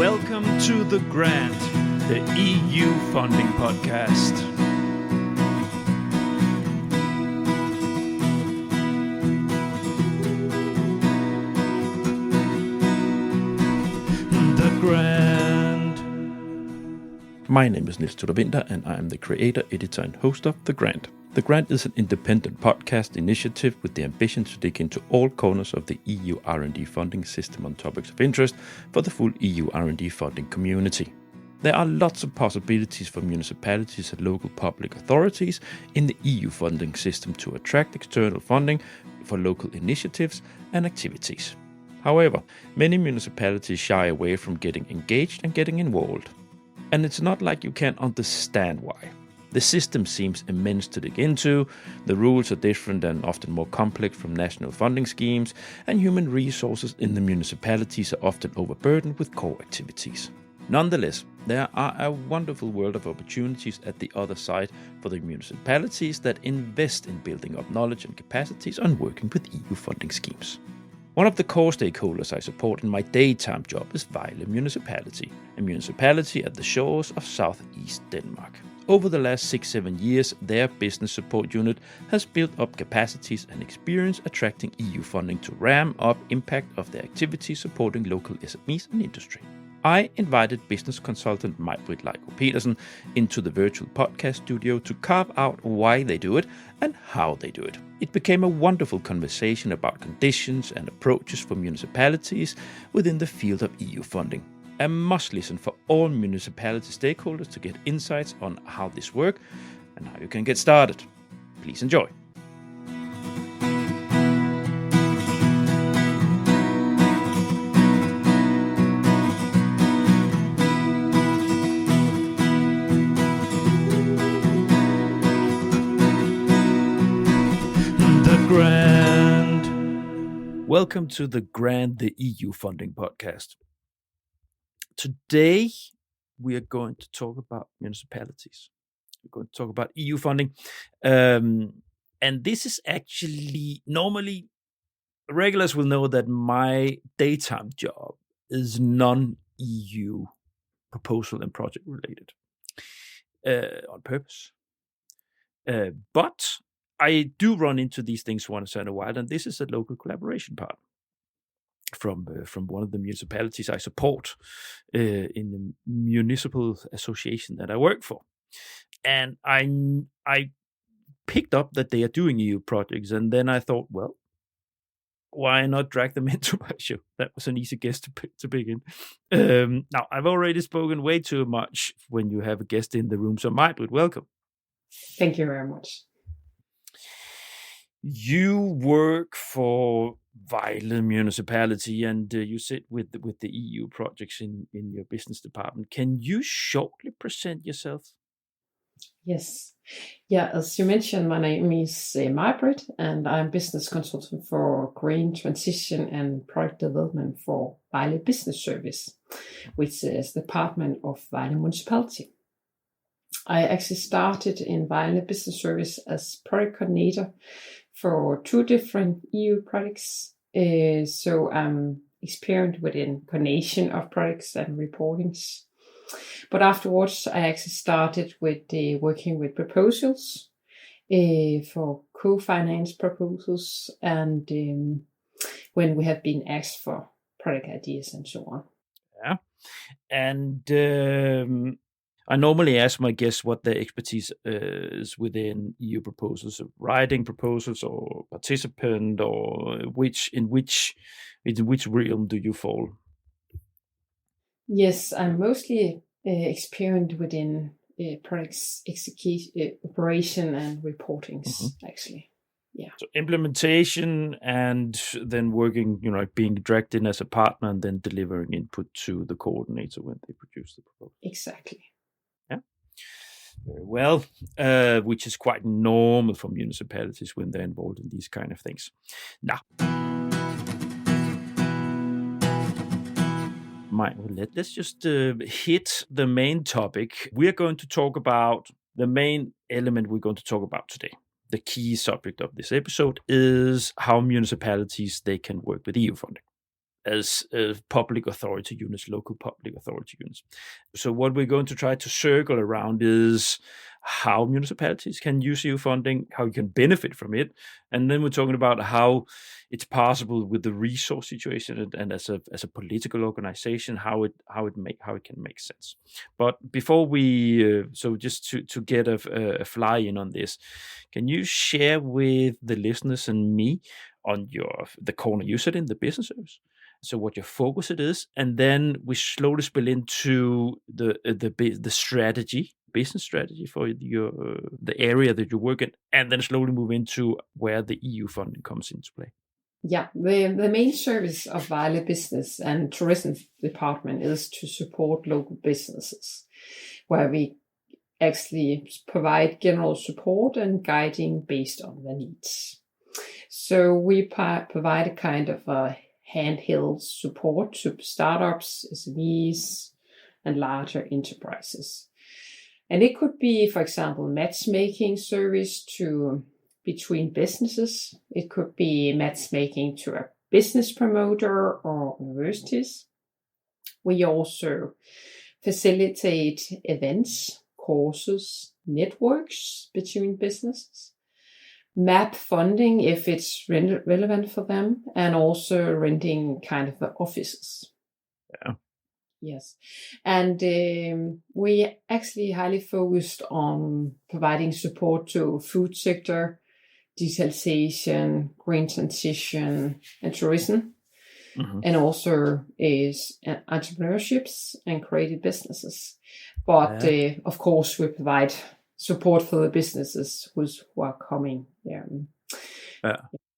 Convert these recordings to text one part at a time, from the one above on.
Welcome to The Grant, the EU funding podcast. The Grant. My name is Niels Tudor Winter, and I am the creator, editor, and host of The Grant. The Grant is an independent podcast initiative with the ambition to dig into all corners of the EU R&D funding system on topics of interest for the full EU R&D funding community. There are lots of possibilities for municipalities and local public authorities in the EU funding system to attract external funding for local initiatives and activities. However, many municipalities shy away from getting engaged and getting involved. And it's not like you can understand why. The system seems immense to dig into, the rules are different and often more complex from national funding schemes, and human resources in the municipalities are often overburdened with core activities. Nonetheless, there are a wonderful world of opportunities at the other side for the municipalities that invest in building up knowledge and capacities and working with EU funding schemes. One of the core stakeholders I support in my daytime job is Vejle Municipality, a municipality at the shores of southeast Denmark. Over the last 6-7 years, their business support unit has built up capacities and experience attracting EU funding to ram up impact of their activities supporting local SMEs and industry. I invited business consultant Maj-Britt Leiko Petersen into the virtual podcast studio to carve out why they do it and how they do it. It became a wonderful conversation about conditions and approaches for municipalities within the field of EU funding. A must listen for all municipality stakeholders to get insights on how this works and how you can get started. Please enjoy. The Grant. Welcome to The Grant, the EU funding podcast. Today, we are going to talk about municipalities. We're going to talk about EU funding. And this is actually, normally, regulars will know that my daytime job is non-EU proposal and project related on purpose. But I do run into these things once in a while, and this is a local collaboration part from one of the municipalities I support in the municipal association that I work for. And I picked up that they are doing EU projects, and then I thought, well, why not drag them into my show? That was an easy guess to begin. Now, I've already spoken way too much when you have a guest in the room, so Maj-Britt, welcome. Thank you very much. You work for Vejle Municipality and you sit with the EU projects in your business department. Can you shortly present yourself? Yes. Yeah, as you mentioned, my name is Maj-Britt, and I'm business consultant for green transition and product development for Vejle Business Service, which is the department of Vejle Municipality. I actually started in Vejle Business Service as product coordinator for 2 different EU projects. So I'm experienced within coordination of products and reportings. But afterwards, I actually started with working with proposals for co-finance proposals, and when we have been asked for product ideas and so on. Yeah. And I normally ask my guests what their expertise is within EU proposals, writing proposals or participant, or in which realm do you fall? Yes, I'm mostly experienced within products execution, operation and reportings, actually. Yeah. So implementation and then working, being dragged in as a partner and then delivering input to the coordinator when they produce the proposal. Exactly. Very well, which is quite normal for municipalities when they're involved in these kind of things. Now, let's just hit the main topic. We're going to talk about the main element we're going to talk about today. The key subject of this episode is how municipalities they can work with EU funding. as public authority units, local public authority units. So what we're going to try to circle around is how municipalities can use EU funding, how you can benefit from it, and then we're talking about how it's possible with the resource situation and as a political organization, how it can make sense. But before we so just to get a fly in on this, can you share with the listeners and me on the corner you sit in, the business service? So what your focus it is, and then we slowly spill into the strategy, business strategy for your the area that you work in, and then slowly move into where the EU funding comes into play. Yeah, the main service of Vejle Business and Tourism Department is to support local businesses, where we actually provide general support and guiding based on their needs. So we provide a kind of a handheld support to startups, SMEs, and larger enterprises. And it could be, for example, matchmaking service between businesses. It could be matchmaking to a business promoter or universities. We also facilitate events, courses, networks between businesses, map funding if it's relevant for them, and also renting kind of the offices. Yeah. Yes. And we actually highly focused on providing support to food sector, digitalization, green transition, and tourism, and also is entrepreneurships and creative businesses. But of course, we provide support for the businesses who are coming.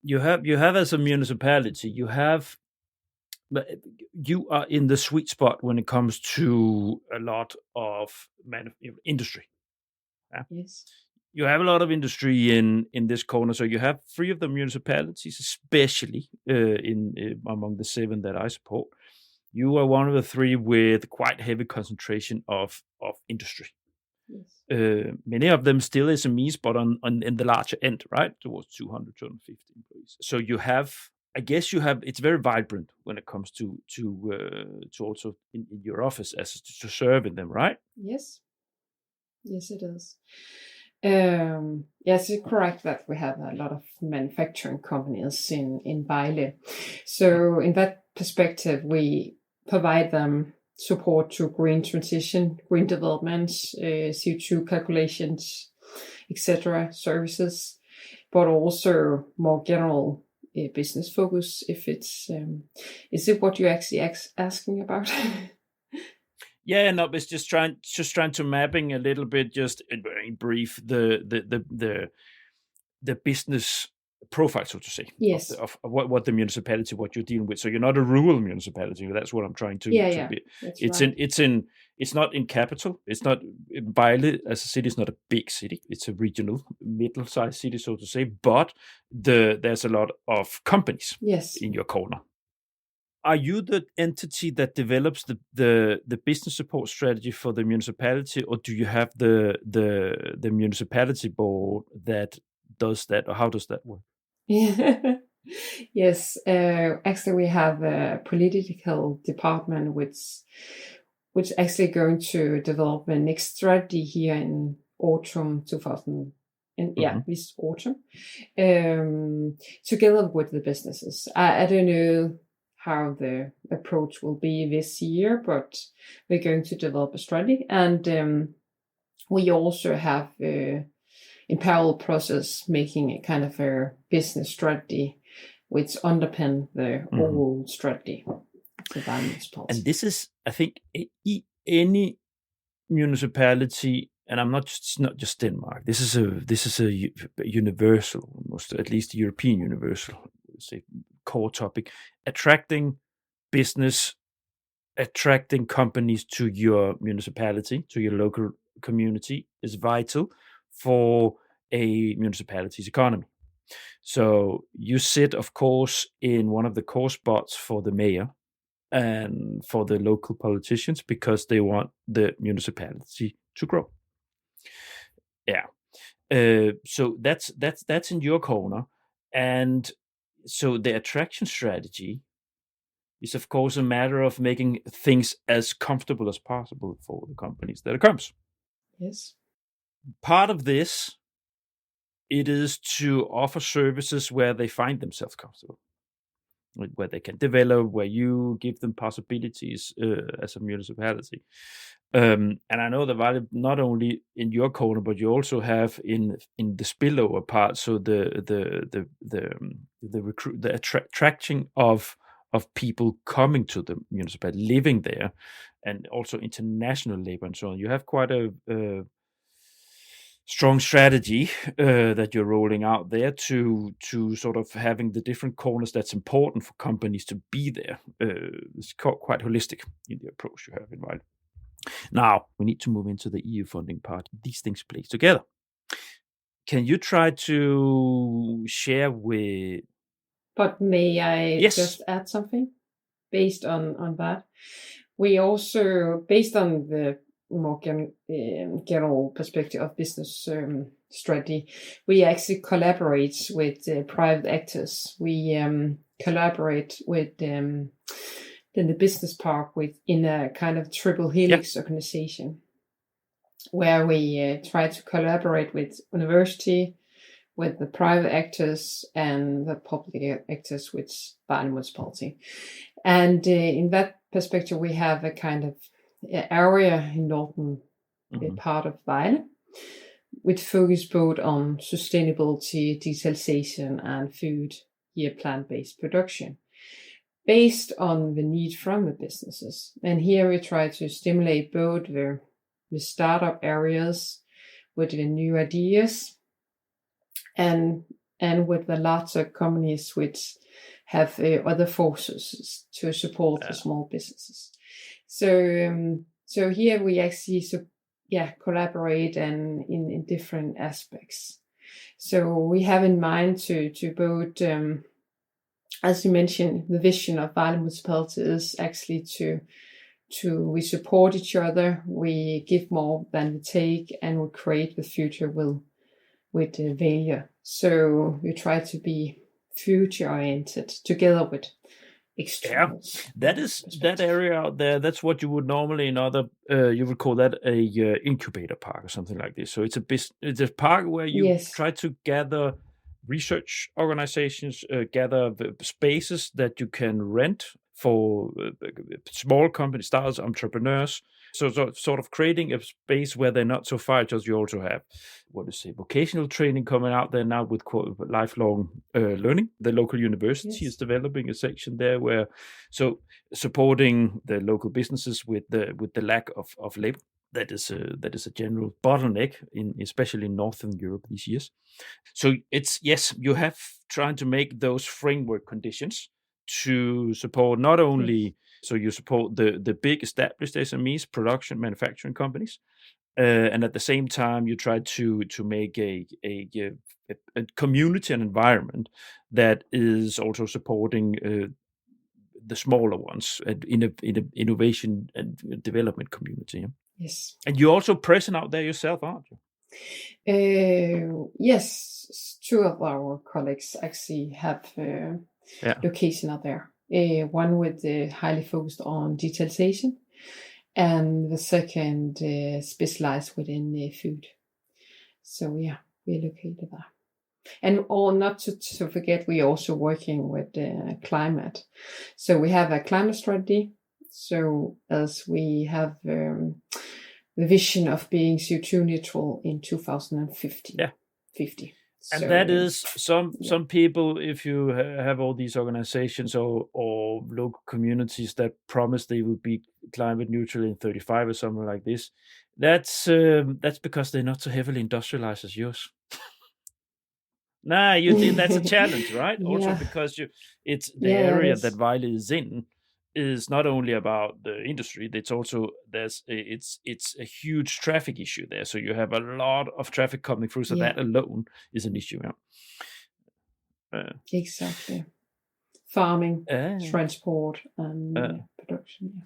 You have as a municipality, you are in the sweet spot when it comes to a lot of industry. Yeah? Yes. You have a lot of industry in this corner, so you have 3 of the municipalities, especially among the 7 that I support. You are one of the 3 with quite heavy concentration of industry. Yes. Many of them still SMEs, but in the larger end, right, towards 200, 250 employees. So it's very vibrant when it comes to also in your office as to serve in them, right? Yes. Yes, it is. Yes, it's correct that we have a lot of manufacturing companies in Vejle. So in that perspective, we provide them support to green transition, green development, CO2 calculations, etc. services, but also more general business focus. If it's is it what you're actually asking about? Yeah, no, it's just trying to mapping a little bit, just in brief, the business profile, so to say, yes, of what the municipality, what you're dealing with. So you're not a rural municipality. That's what I'm trying to. Yeah. Be. It's right. It's not in capital. It's not Vejle as a city. It's not a big city. It's a regional, middle-sized city, so to say. But there's a lot of companies. Yes. In your corner. Are you the entity that develops the business support strategy for the municipality, or do you have the municipality board that does that, or how does that work? Yes, actually we have a political department which actually going to develop the next strategy here in autumn 2000. This autumn, together with the businesses. I don't know how the approach will be this year, but we're going to develop a strategy, and we also have in parallel process making a kind of a business strategy which underpin the overall strategy. And this is, I think, any municipality, and it's not just Denmark. This is a universal, almost at least European universal, say, core topic. Attracting business, attracting companies to your municipality, to your local community, is vital for a municipality's economy. So you sit, of course, in one of the core spots for the mayor and for the local politicians because they want the municipality to grow. Yeah. So that's in your corner. And so the attraction strategy, is of course a matter of making things as comfortable as possible for the companies that it comes. Yes. Part of this, it is to offer services where they find themselves comfortable, where they can develop, where you give them possibilities as a municipality. And I know that Vejle, not only in your corner, but you also have in the spillover part. So the attraction of people coming to the municipality, living there, and also international labor and so on. You have quite a strong strategy that you're rolling out there to sort of having the different corners that's important for companies to be there. It's quite holistic in the approach you have in mind. Now, we need to move into the EU funding part. These things play together. Can you try to share with... But may I Yes. just add something based on that? We also, based on the more general perspective of business strategy, we actually collaborate with private actors. We collaborate with the business park in a kind of triple helix organization, where we try to collaborate with university, with the private actors, and the public actors with Vejle Municipality. And in that perspective, we have a kind of area in northern part of Vejle, with focus both on sustainability, digitalization, and food, plant-based production, based on the need from the businesses. And here we try to stimulate both the startup areas with the new ideas, and with the larger companies which have other forces to support the small businesses. So here we actually collaborate and in different aspects. So we have in mind to both, as you mentioned, the vision of Vejle Municipality is actually we support each other, we give more than we take, and we create the future with Vejle. So we try to be future oriented together with externals. That is that area out there. That's what you would normally you would call that a incubator park or something like this. So it's a park where you try to gather research organizations, gather the spaces that you can rent for small companies, startups, entrepreneurs. So sort of creating a space where they're not so far, because you also have, vocational training coming out there now with lifelong learning. The local university is developing a section there where, so supporting the local businesses with the lack of labor. That is a general bottleneck especially in Northern Europe these years. So you have trying to make those framework conditions to support not only, so you support the big established SMEs, production manufacturing companies, and at the same time you try to make a community and environment that is also supporting the smaller ones in a innovation and development community. Yes. And you're also present out there yourself, aren't you? Yes, two of our colleagues actually have location out there. One with highly focused on digitalization, and the second specialized within food. So we're located there. And not to forget, we're also working with climate. So we have a climate strategy. So as we have the vision of being CO2 neutral in 2050. Yeah. 50. And so, that is some people, if you have all these organizations or local communities that promise they will be climate neutral in 35 or something like this, that's because they're not so heavily industrialized as yours. That's a challenge, right? Also because it's the area that Vejle is in is not only about the industry, it's also it's a huge traffic issue there. So you have a lot of traffic coming through, so that alone is an issue. Exactly. Farming, transport, and production.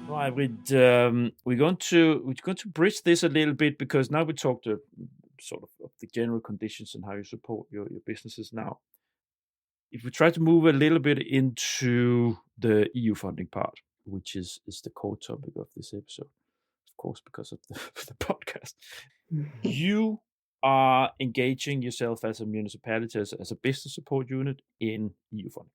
Right, we're going to bridge this a little bit, because now we talked sort of the general conditions and how you support your businesses now. if we try to move a little bit into the EU funding part, which is the core topic of this episode, of course, because of the podcast, you are engaging yourself as a municipality, as a business support unit in EU funding.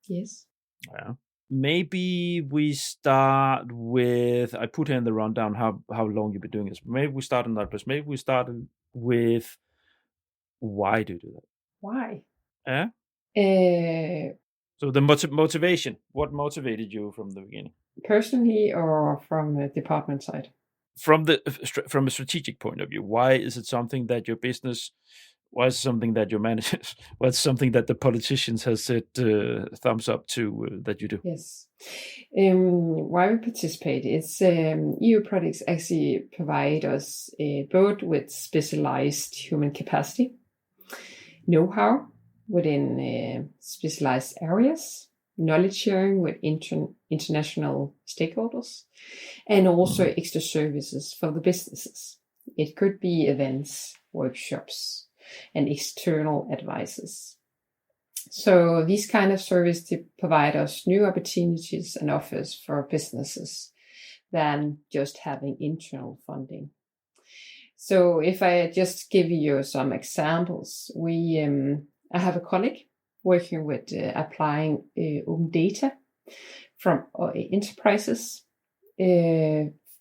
Yes. Yeah. Maybe we start with, I put here in the rundown how long you've been doing this. Maybe we start on that place. Maybe we start with, why do you do that? Why? Yeah. Uh, So the motivation, what motivated you from the beginning? Personally or from the department side? From a strategic point of view, why is it something that your business, why is it something that your managers, what's something that the politicians has said thumbs up to that you do? Yes. Why we participate is EU projects actually provide us both with specialized human capacity, know-how within specialized areas, knowledge sharing with international stakeholders, and also extra services for the businesses. It could be events, workshops, and external advices. So these kind of services provide us new opportunities and offers for businesses than just having internal funding. So if I just give you some examples, I have a colleague working with applying open data from enterprises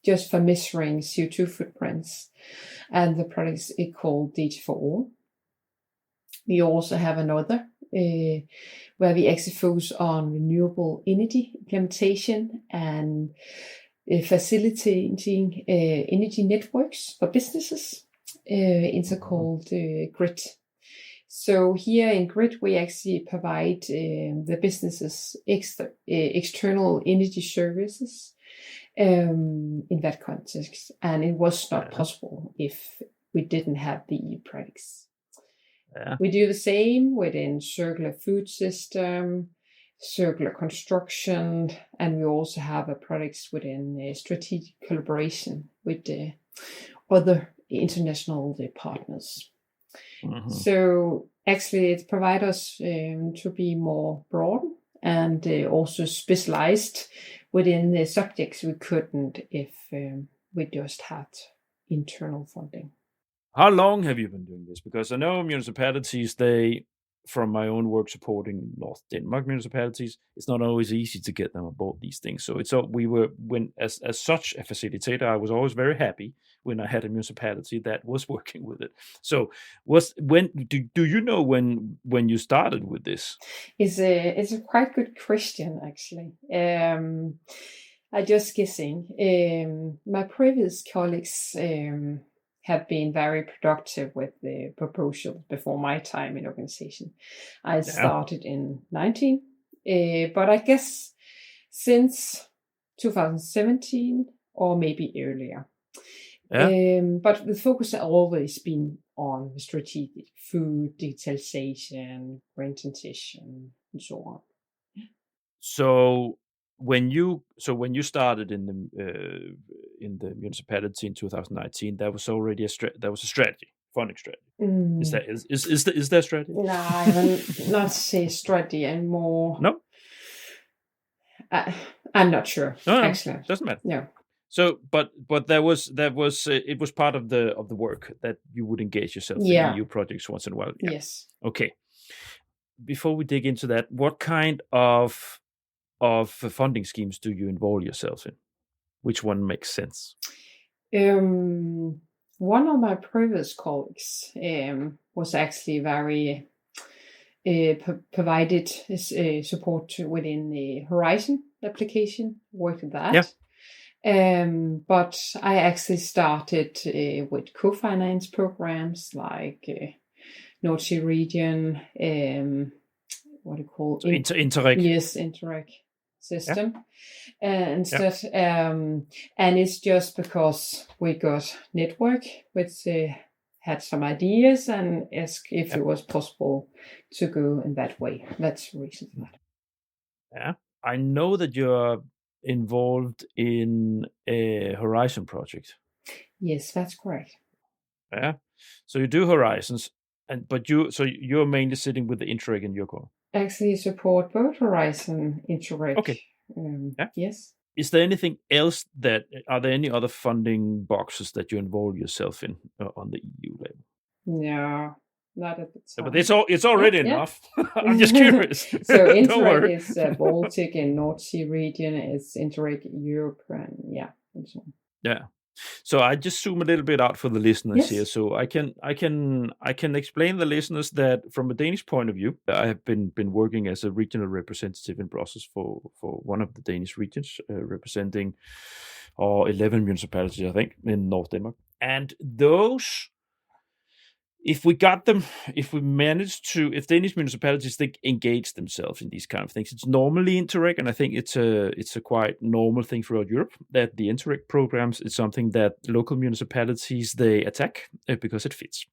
just for measuring CO2 footprints, and the product is called Data for All. We also have another where we actually focus on renewable energy implementation and facilitating energy networks for businesses. It's called GRID. So here in GRID, we actually provide the businesses external energy services in that context. And it was not possible if we didn't have the EU products. Yeah. We do the same within circular food system, circular construction, and we also have a products within strategic collaboration with other international partners. Mm-hmm. So actually it provides us to be more broad and also specialized within the subjects we couldn't if we just had internal funding. How long have you been doing this? Because I know municipalities, from my own work supporting North Denmark municipalities, it's not always easy to get them aboard these things. So as such a facilitator, I was always very happy when I had a municipality that was working with it. So do you know when you started with this? It's a quite good question, actually. I just guessing. My previous colleagues have been very productive with the proposal before my time in organization. I started in 19, but I guess since 2017 or maybe earlier. But the focus has always been on strategic food, digitalization, green transition, and so on. So when you started in the municipality in 2019, that was already a strategy, funding strategy. Is there a strategy? No, I will not say strategy anymore. No, I'm not sure. No, actually, doesn't matter. No. So, but there was it was part of the work that you would engage yourself in EU projects once in a while. Yeah. Yes. Okay. Before we dig into that, what kind of funding schemes do you involve yourself in? Which one makes sense? One of my previous colleagues was actually very provided support within the Horizon application, worked with that. Yeah. But I actually started with co-finance programs like North Sea Region, what do you call it? Interreg. Yes, Interreg system. Instead, and it's just because we got network which had some ideas and asked if it was possible to go in that way. That's the reason for that. Yeah, I know that you're involved in a Horizon project. Yes, that's correct. Yeah, so you do Horizons, But you're mainly sitting with the Interreg in your corner. Actually support both Horizon, Interreg. Okay. Yeah. Yes. Is there anything else are there any other funding boxes that you involve yourself in on the EU level? No, not at the time. But it's already enough. I'm just curious. So Don't Interreg worry. is Baltic and North Sea region. It's Interreg Europe and so on. Yeah. So I just zoom a little bit out for the listeners here, so I can explain the listeners that from a Danish point of view, I have been working as a regional representative in Brussels for one of the Danish regions, representing 11 municipalities, I think, in North Denmark, and those. If Danish municipalities engage themselves in these kind of things, it's normally Interreg, and I think it's a quite normal thing throughout Europe that the Interreg programs is something that local municipalities they attack because it fits.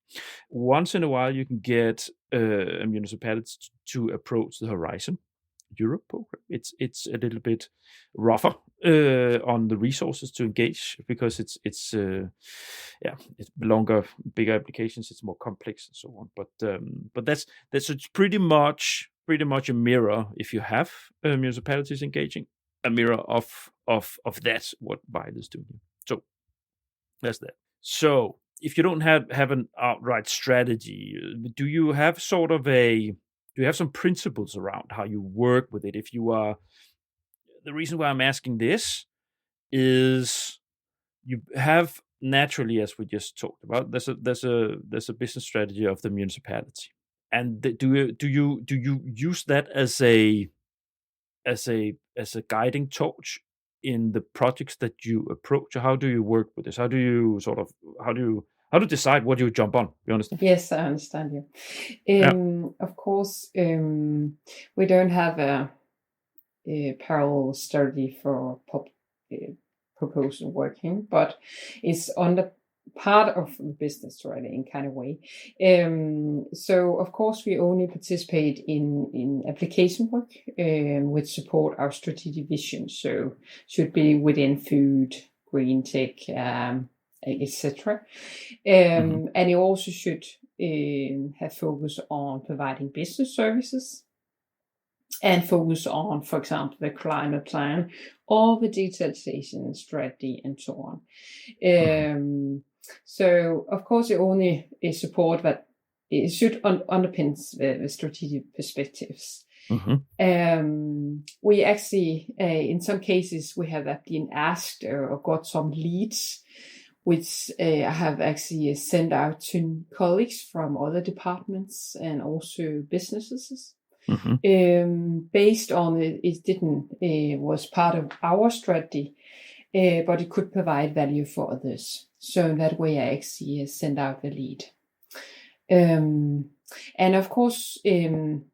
Once in a while, you can get a municipality to approach the Horizon Europe program. It's a little bit rougher on the resources to engage because it's longer, bigger applications. It's more complex and so on. But that's it's pretty much a mirror. If you have municipalities engaging, a mirror of that what Vejle is doing. So that's that. So if you don't have an outright strategy, do you have sort of do you have some principles around how you work with it? If you are, the reason why I'm asking this is you have naturally, as we just talked about, there's a business strategy of the municipality, and do you use that as a guiding torch in the projects that you approach? Or how do you work with this? How do you decide what you jump on? You understand? Yes, I understand you. Of course, we don't have a parallel strategy for proposal working, but it's on the part of the business strategy in kind of way. So of course we only participate in application work which support our strategic vision. So should be within food, green tech, etc. And it also should have focus on providing business services and focus on, for example, the climate plan or the digitalization strategy and so on. So, of course, it only is support that it should underpin the strategic perspectives. We actually, in some cases, we have been asked or got some leads which I have actually sent out to colleagues from other departments and also businesses. Based on it didn't was part of our strategy, but it could provide value for others. So in that way, I actually send out the lead. And of course, in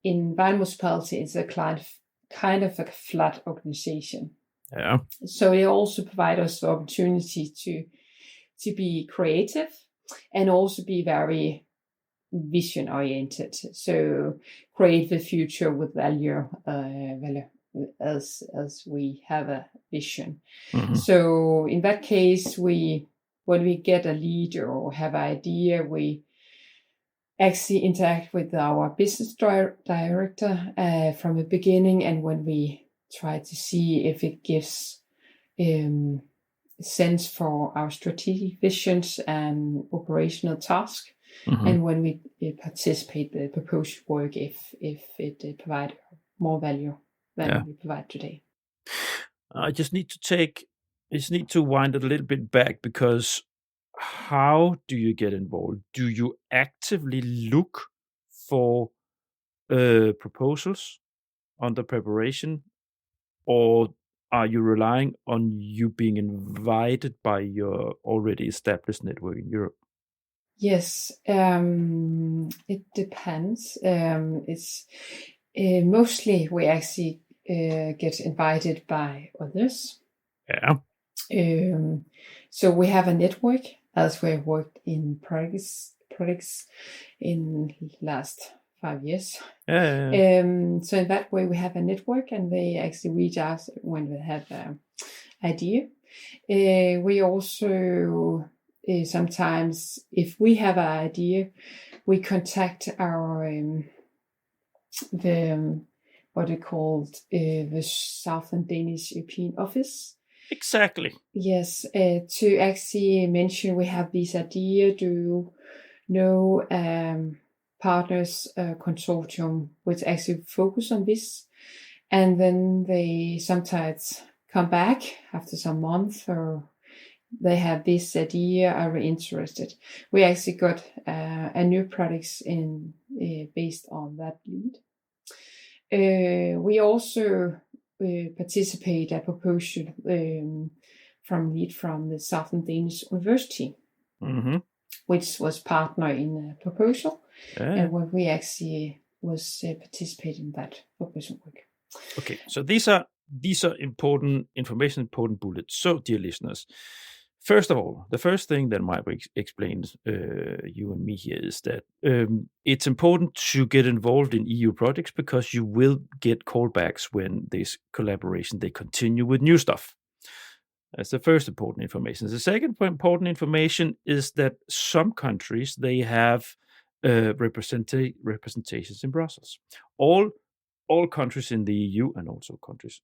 Vejle Municipality, it's a kind of a flat organization. Yeah. So it also provides us the opportunity to be creative and also be very vision oriented. So create the future with value, as we have a vision. So in that case, when we get a lead or have an idea, we actually interact with our business director from the beginning, and when we try to see if it gives sense for our strategic visions and operational tasks, and when we participate in the proposed work if it provides more value than we provide today. I just need to wind it a little bit back, because how do you get involved? Do you actively look for proposals under preparation, or are you relying on you being invited by your already established network in Europe? Yes, it depends. It's mostly we actually get invited by others. Yeah. So we have a network, as we have worked in projects in last 5 years. Yeah. So in that way, we have a network, and they actually reach out when we have an idea. We also sometimes, if we have an idea, we contact our what they called the Southern Danish European Office. Exactly. Yes, to actually mention we have this idea. Do you know partners consortium which actually focus on this? And then they sometimes come back after some months, or they have this idea, are we interested? We actually got a new products in based on that lead. We also participate a proposal from lead from the Southern Danish University, which was partner in a proposal, and when we actually was participating in that proposal work. Okay, so these are important information, important bullets. So, dear listeners, first of all, the first thing that Maj-Britt explained you and me here is that it's important to get involved in EU projects because you will get callbacks when this collaboration, they continue with new stuff. That's the first important information. The second important information is that some countries, they have representations in Brussels. All countries in the EU, and also countries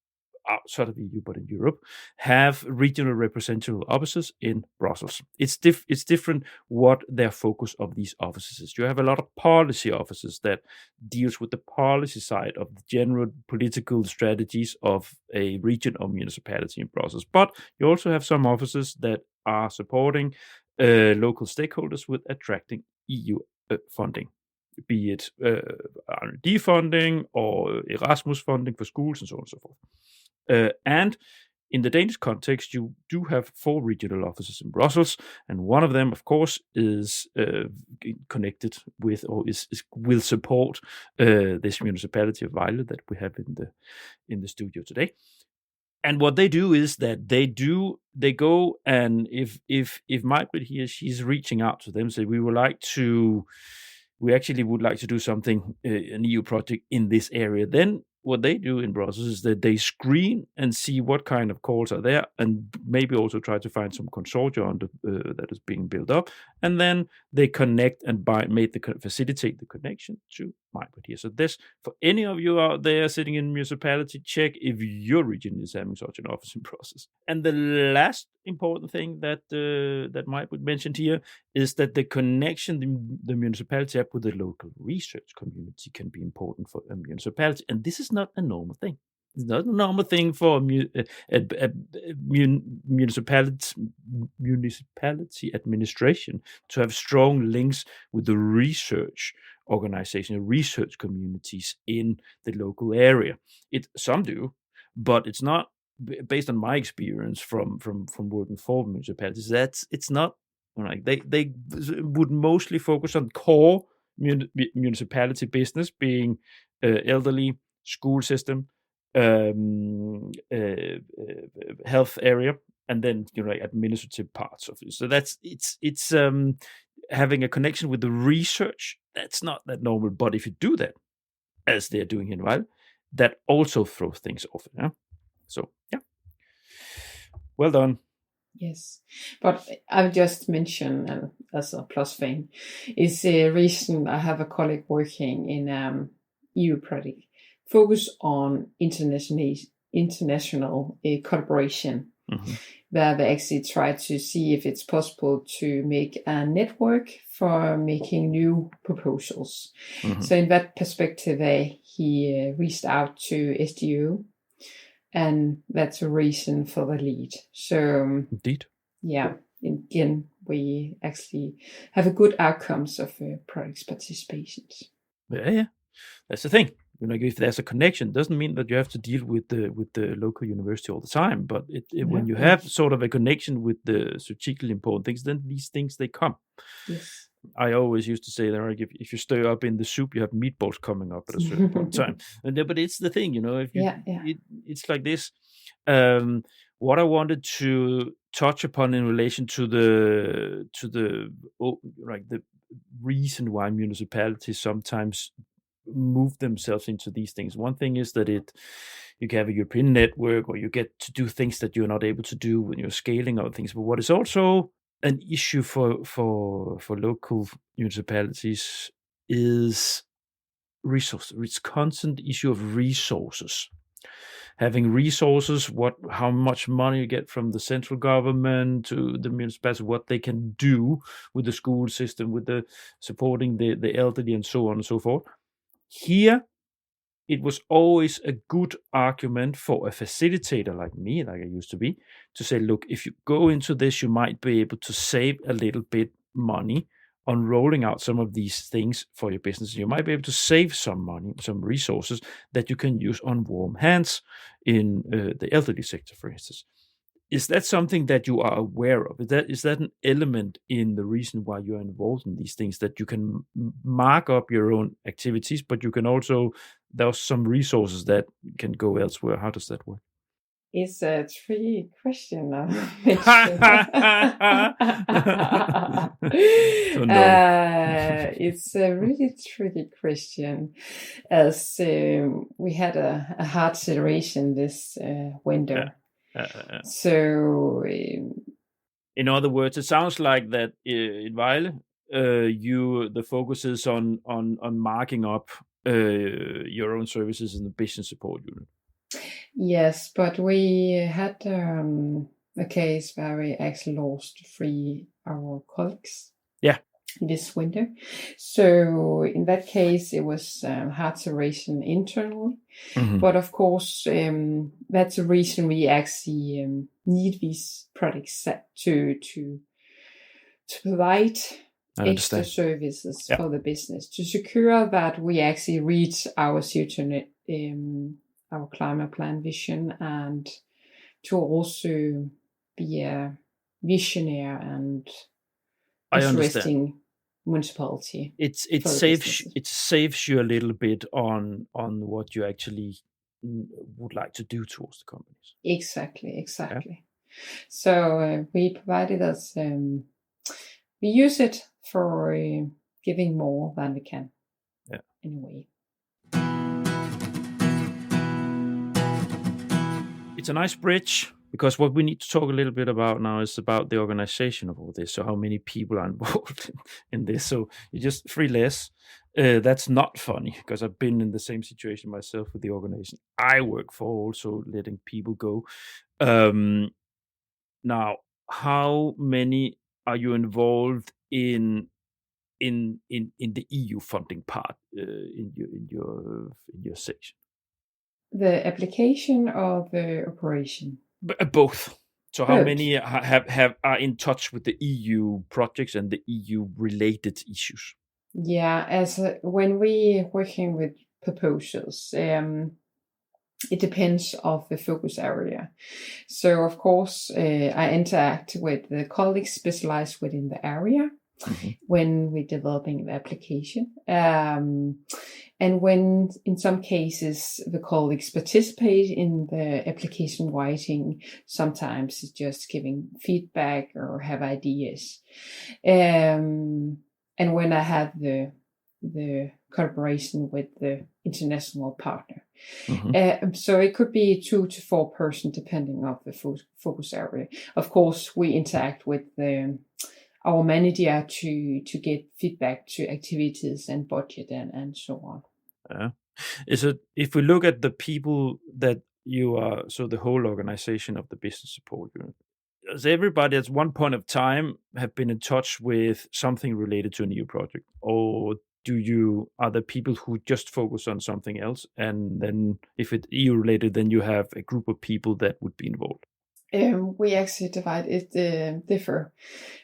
outside of the EU but in Europe, have regional representative offices in Brussels. It's different what their focus of these offices is. You have a lot of policy offices that deals with the policy side of the general political strategies of a region or municipality in Brussels. But you also have some offices that are supporting local stakeholders with attracting EU funding, be it R&D funding or Erasmus funding for schools and so on and so forth. And in the Danish context, you do have 4 regional offices in Brussels, and one of them, of course, is connected with, or will support this municipality of Vejle that we have in the studio today. And what they do is that they go, and if Maj-Britt here, she's reaching out to them, say we actually would like to do something, an EU project in this area. Then what they do in Brussels is that they screen and see what kind of calls are there, and maybe also try to find some consortia that is being built up, and then they connect and facilitate the connection to Maj-Britt here. So this, for any of you out there sitting in municipality, check if your region is having such an office in Brussels. And the last important thing that Maj-Britt mentioned here is that the connection the municipality have with the local research community can be important for a municipality, and this is not a normal thing. It's not a normal thing for a municipality administration to have strong links with the research organization, research communities in the local area. Some do, but it's not, based on my experience from working for municipalities, it's not like they would mostly focus on core municipality business, being elderly, school system, health area, and then administrative parts of it. So it's having a connection with the research. That's not that normal, but if you do that, as they're doing in Vejle, that also throws things off. Yeah. So yeah, well done. Yes, but I'll just mention as a plus thing is the reason I have a colleague working in EU project focus on international collaboration, where they actually try to see if it's possible to make a network for making new proposals. So in that perspective, he reached out to SDU, and that's a reason for the lead. So indeed, yeah, again, we actually have a good outcomes of project participations. Yeah, that's the thing. If there's a connection, doesn't mean that you have to deal with the local university all the time. But when you have sort of a connection with the strategically important things, then these things, they come. Yes. I always used to say that if you stir up in the soup, you have meatballs coming up at a certain point in time. But it's the thing, it's like this. What I wanted to touch upon in relation to the reason why municipalities sometimes move themselves into these things. One thing is that you can have a European network, or you get to do things that you're not able to do when you're scaling other things. But what is also an issue for local municipalities is resources. It's constant issue of resources. Having resources, how much money you get from the central government to the municipality, what they can do with the school system, with the supporting the elderly, and so on and so forth. Here, it was always a good argument for a facilitator like me, like I used to be, to say, look, if you go into this, you might be able to save a little bit money on rolling out some of these things for your business. You might be able to save some money, some resources that you can use on warm hands in the elderly sector, for instance. Is that something that you are aware of? Is that an element in the reason why you're involved in these things, that you can mark up your own activities, but you can also, there's some resources that can go elsewhere? How does that work? It's a tricky question now. It's a really tricky question, as we had a hard situation this winter. So, in other words, it sounds like that in Vejle, the focus is on marking up your own services in the business support unit. Yes, but we had a case where we actually lost 3 our colleagues. Yeah. This winter. So in that case, it was hard situation internally. Mm-hmm. But of course, that's the reason we actually need these products to provide extra services for the business, to secure that we actually reach our CO2 our climate plan vision, and to also be a visionary and interesting municipality. It saves you a little bit on what you actually would like to do towards the companies. Exactly. Yeah. So we provided us, we use it for giving more than we can. Yeah. In a way. It's a nice bridge, because what we need to talk a little bit about now is about the organization of all this. So how many people are involved in this? So you're just 3 less. That's not funny, because I've been in the same situation myself with the organization I work for, also letting people go. Now, how many are you involved in the EU funding part in your section? The application or the operation? Both. So how many are in touch with the EU projects and the EU related issues? Yeah, as when we working with proposals, it depends of the focus area. So of course, I interact with the colleagues specialized within the area. Mm-hmm. When we're developing the application. And when, in some cases, the colleagues participate in the application writing, sometimes it's just giving feedback or have ideas. And when I have the collaboration with the international partner. Mm-hmm. So it could be 2 to 4 person, depending on the focus area. Of course, we interact with our manager to get feedback to activities and budget and so on. Is it, if we look at the people that you are, so the whole organization of the business support unit, does everybody at one point of time have been in touch with something related to a new project, or are there people who just focus on something else, and then if it's EU related, then you have a group of people that would be involved? We actually divide it differ.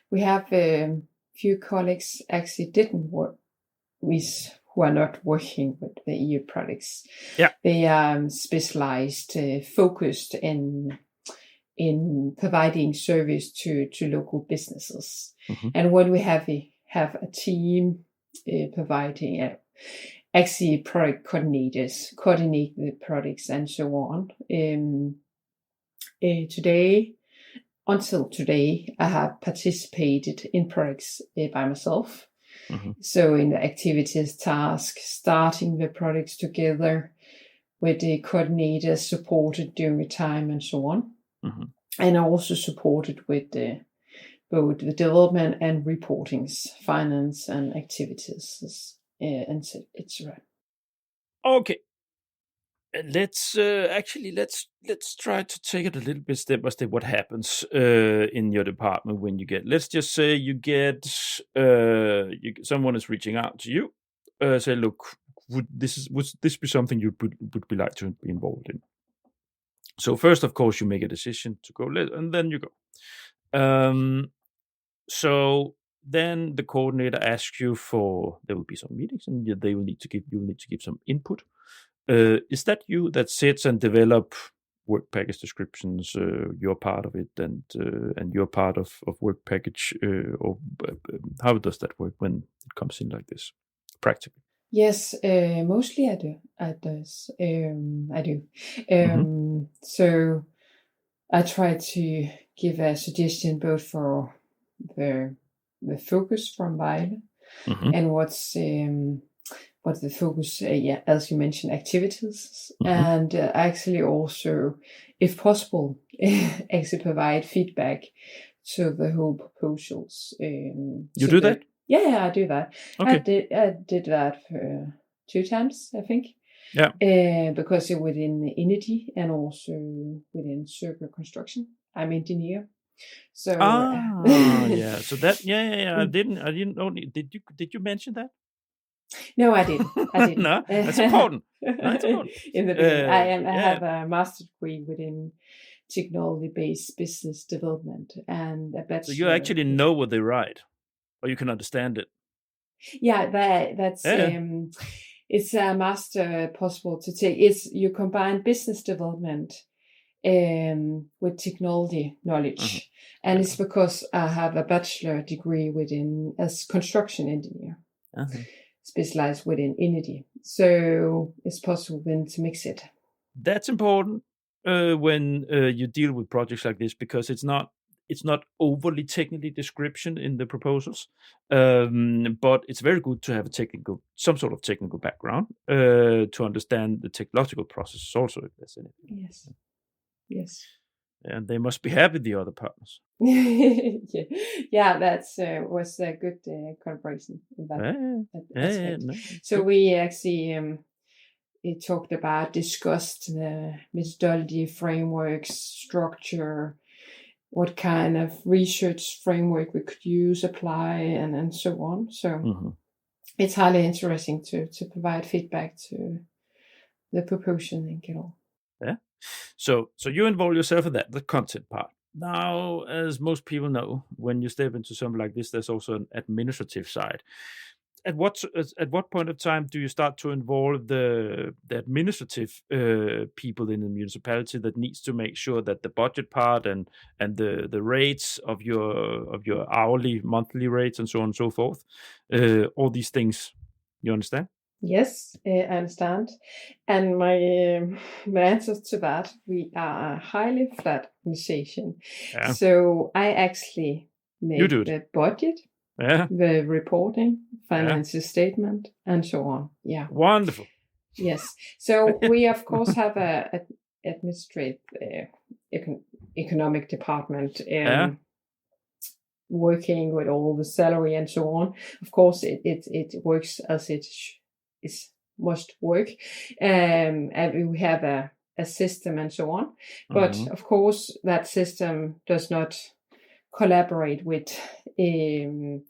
We have a few colleagues actually didn't work with, who are not working with the EU products. Yeah. They are specialized, focused in providing service to local businesses. Mm-hmm. And when we have a team providing actually product coordinators, coordinate the products and so on. Until today, I have participated in products by myself. Mm-hmm. So in the activities task, starting the products together with the coordinators, supported during the time and so on. Mm-hmm. And I also supported with the both the development and reportings, finance and activities, and etc. Okay. Let's try to take it a little bit step by step. What happens in your department when you get? Let's just say you get someone is reaching out to you. Say, look, would this be something you would be like to be involved in? So first, of course, you make a decision to go, and then you go. So then the coordinator asks you for. There will be some meetings, and you will need to give some input. Is that you that sits and develop work package descriptions? You're part of it, and you're part of work package, or how does that work when it comes in like this, practically? Yes, mostly I do. I do. So I try to give a suggestion both for the focus from Vejle and what's the focus, as you mentioned, activities, and actually also, if possible, actually provide feedback to the whole proposals. You do that? Yeah, I do that. Okay. I did that 2 times, I think. Yeah. Because within energy and also within circular construction, I'm engineer. So yeah. So that I didn't know. Did you mention that? No, I didn't. No, that's important. That's important. In the beginning, I have a master's degree within technology-based business development and a bachelor. So you actually know what they write, or you can understand it. Yeah, that's it's a master possible to take. You combine business development with technology knowledge, and it's because I have a bachelor degree as construction engineer. Specialized within energy, so it's possible then to mix it. That's important when you deal with projects like this, because it's not overly technically description in the proposals, but it's very good to have some sort of technical background to understand the technological processes also, if there's anything. Yes. And they must be happy, the other partners. Yeah, that's was a good collaboration in that aspect. No. So we actually discussed the methodology, frameworks, structure, what kind of research framework we could use, apply, and so on. So it's highly interesting to provide feedback to the proposal and get all. Yeah. So you involve yourself in that, the content part. Now, as most people know, when you step into something like this, there's also an administrative side. At what point of time do you start to involve the administrative people in the municipality that needs to make sure that the budget part and the rates of your hourly, monthly rates and so on and so forth, all these things, you understand? Yes, I understand. And my answer to that, we are a highly flat organization. Yeah. So I actually make the budget, the reporting, financial statement, and so on. Yeah. Wonderful. Yes. So we, of course, have a administrative economic department working with all the salary and so on. Of course, it works as it must work, and we have a system and so on, but of course that system does not collaborate with a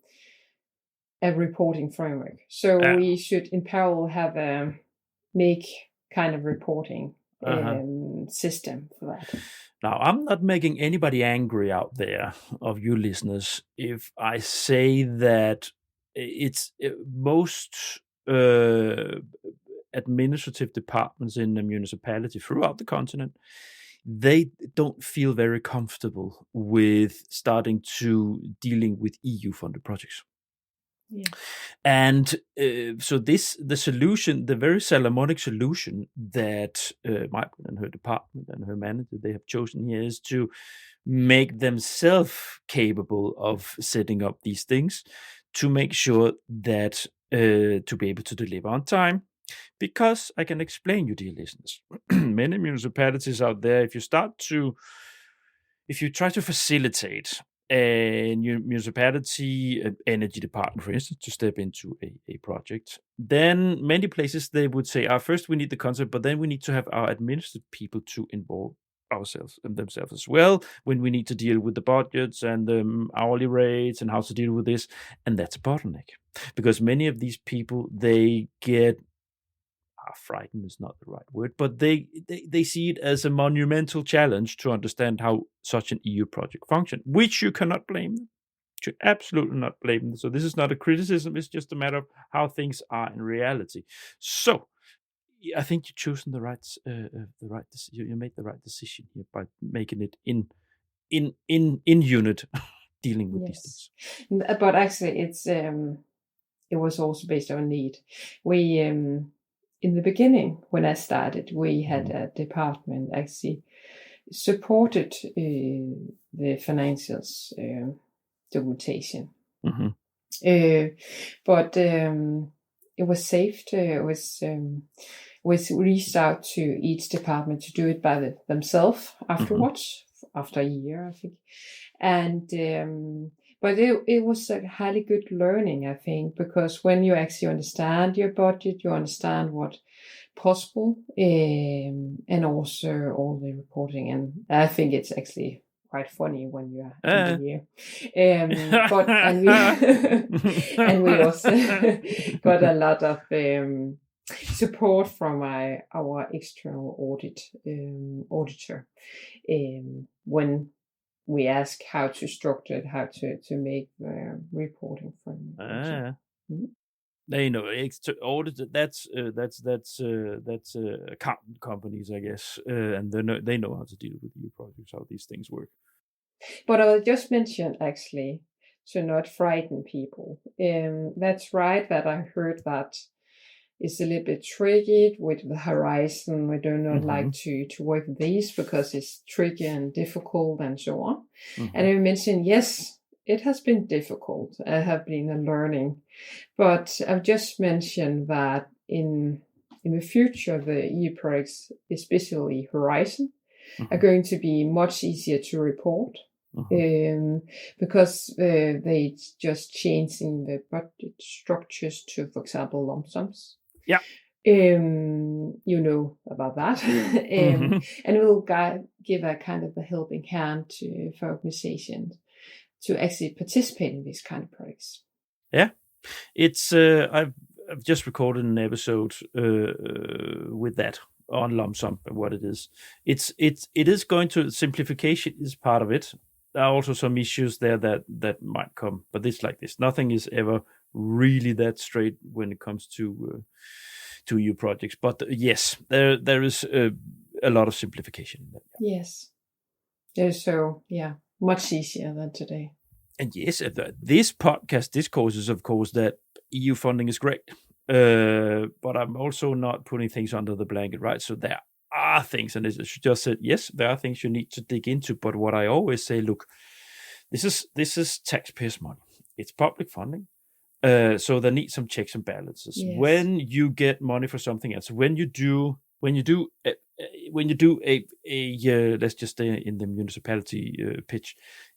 reporting framework, so we should in parallel have make kind of reporting system for that. Now, I'm not making anybody angry out there of you listeners if I say that it's most administrative departments in the municipality throughout the continent, they don't feel very comfortable with starting to dealing with EU funded projects. Yeah. And so the solution, the very Solomonic solution that Maj-Britt and her department and her manager, they have chosen here, is to make themselves capable of setting up these things to make sure that to be able to deliver on time. Because I can explain you, dear listeners, many municipalities out there, if you try to facilitate a municipality energy department, for instance, to step into a project, then many places they would say, first we need the concept, but then we need to have our administrative people to involve ourselves and themselves as well when we need to deal with the budgets and the hourly rates and how to deal with this. And that's a bottleneck, because many of these people, they get frightened is not the right word, but they see it as a monumental challenge to understand how such an EU project functions, which you cannot blame them. You should absolutely not blame them. So this is not a criticism, it's just a matter of how things are in reality. So I think you're choosing the right you made the right decision here by making it in unit dealing with these things. But actually it was also based on need. We in the beginning, when I started, we had a department actually supported the financials documentation. But it was saved. It was reached out to each department to do it by themselves afterwards, after a year, I think. And but it was a highly good learning, I think, because when you actually understand your budget, you understand what's possible, and also all the reporting. And I think it's actually quite funny when you are in the year. But and we also got a lot of support from our external auditor when we ask how to structure it, how to make the reporting from. They know audit. That's accountant companies, I guess, and they know how to deal with EU projects, how these things work. But I will just mention actually to not frighten people. That's right that I heard that it's a little bit tricky with the horizon. We do not like to work with these because it's tricky and difficult and so on. And I mentioned, yes, it has been difficult. I have been a learning. But I've just mentioned that in the future, the EU projects, especially Horizon, are going to be much easier to report. Because they just changing the budget structures to, for example, lump sums. Yeah. You know about that. And it will give a kind of a helping hand for organizations to actually participate in these kind of projects. Yeah. It's I've just recorded an episode with that on lump sum and what it is. It is going to, simplification is part of it. There are also some issues there that might come, but it's like this. Nothing is ever really that straight when it comes to EU projects. But yes, there is a lot of simplification in that. Yes, they're so much easier than today. And yes, this podcast discourses, of course, that EU funding is great, but I'm also not putting things under the blanket, right? So there are things, and as you just said, yes, there are things you need to dig into. But what I always say, look, this is taxpayers' money. It's public funding, so there needs some checks and balances. Yes. When you get money for something else, when you do a let's just stay in the municipality pitch.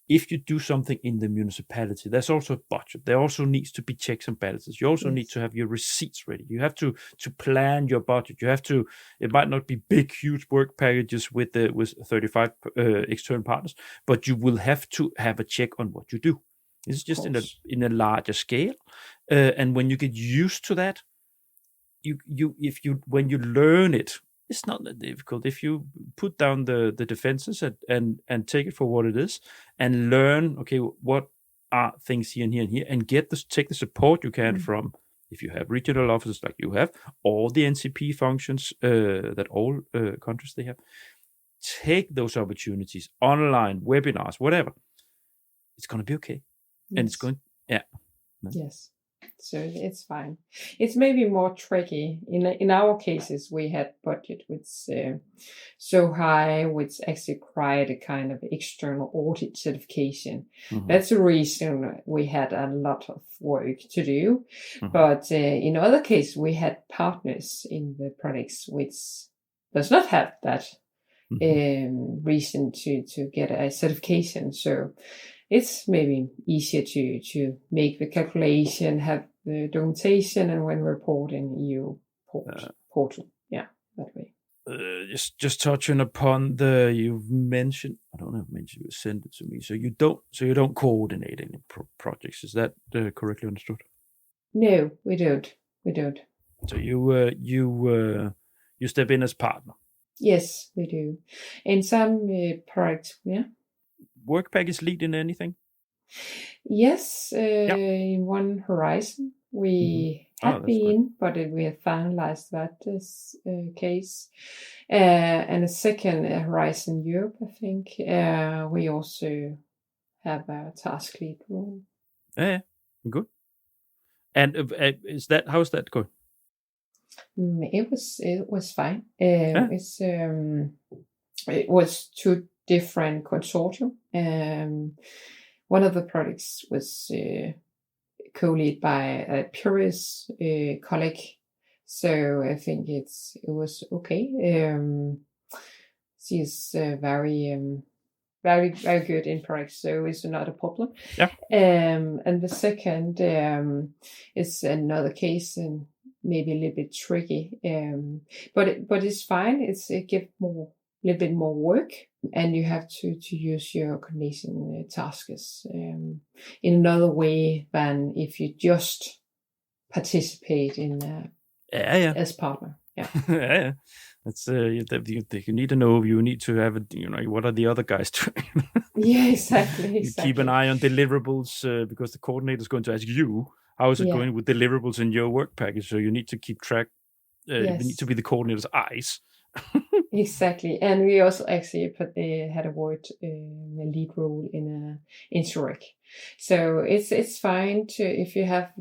If you do something in the municipality, there's also a budget. There also needs to be checks and balances. You also need to have your receipts ready. You have to plan your budget. You have to. It might not be big, huge work packages with 35 external partners, but you will have to have a check on what you do. This is just in a larger scale, and when you get used to that, when you learn it. It's not that difficult. If you put down the defenses and take it for what it is and learn, okay, what are things here and here and here, and take the support you can from, if you have regional offices like you have, all the NCP functions that all countries they have, take those opportunities, online, webinars, whatever. It's going to be okay. Yes. And it's going, Yes. So it's fine. It's maybe more tricky. In our cases, we had budget which so high, which actually required a kind of external audit certification. That's the reason we had a lot of work to do. But in other cases, we had partners in the projects which does not have that reason to get a certification. So it's maybe easier to make the calculation, have the documentation, and when reporting EU portal. Yeah, that way. Just touching upon you've mentioned, I don't know if you mentioned, you sent it to me. So you don't coordinate any projects. Is that correctly understood? No, we don't. So you step in as partner. Yes, we do. In some projects, yeah. Work package lead in anything? Yes, in one horizon we have been, but we have finalized that case. And a second Horizon Europe, I think. We also have a task lead role. Yeah, good. And how's that going? It was fine. It was two different consortium. One of the projects was co-led by a Purist colleague, so I think it was okay. She is very very good in projects, so it's not a problem. Yeah. And the second is another case, and maybe a little bit tricky. But it's fine. It gives little bit more work, and you have to use your coordination tasks in another way than if you just participate in as partner. Yeah. Yeah. That's you need to know. You need to have what are the other guys doing? Yeah, exactly. You keep an eye on deliverables because the coordinator is going to ask you how is it going with deliverables in your work package. So you need to keep track. You need to be the coordinator's eyes. Exactly, and we also actually had a lead role in Interreg. So it's fine if you have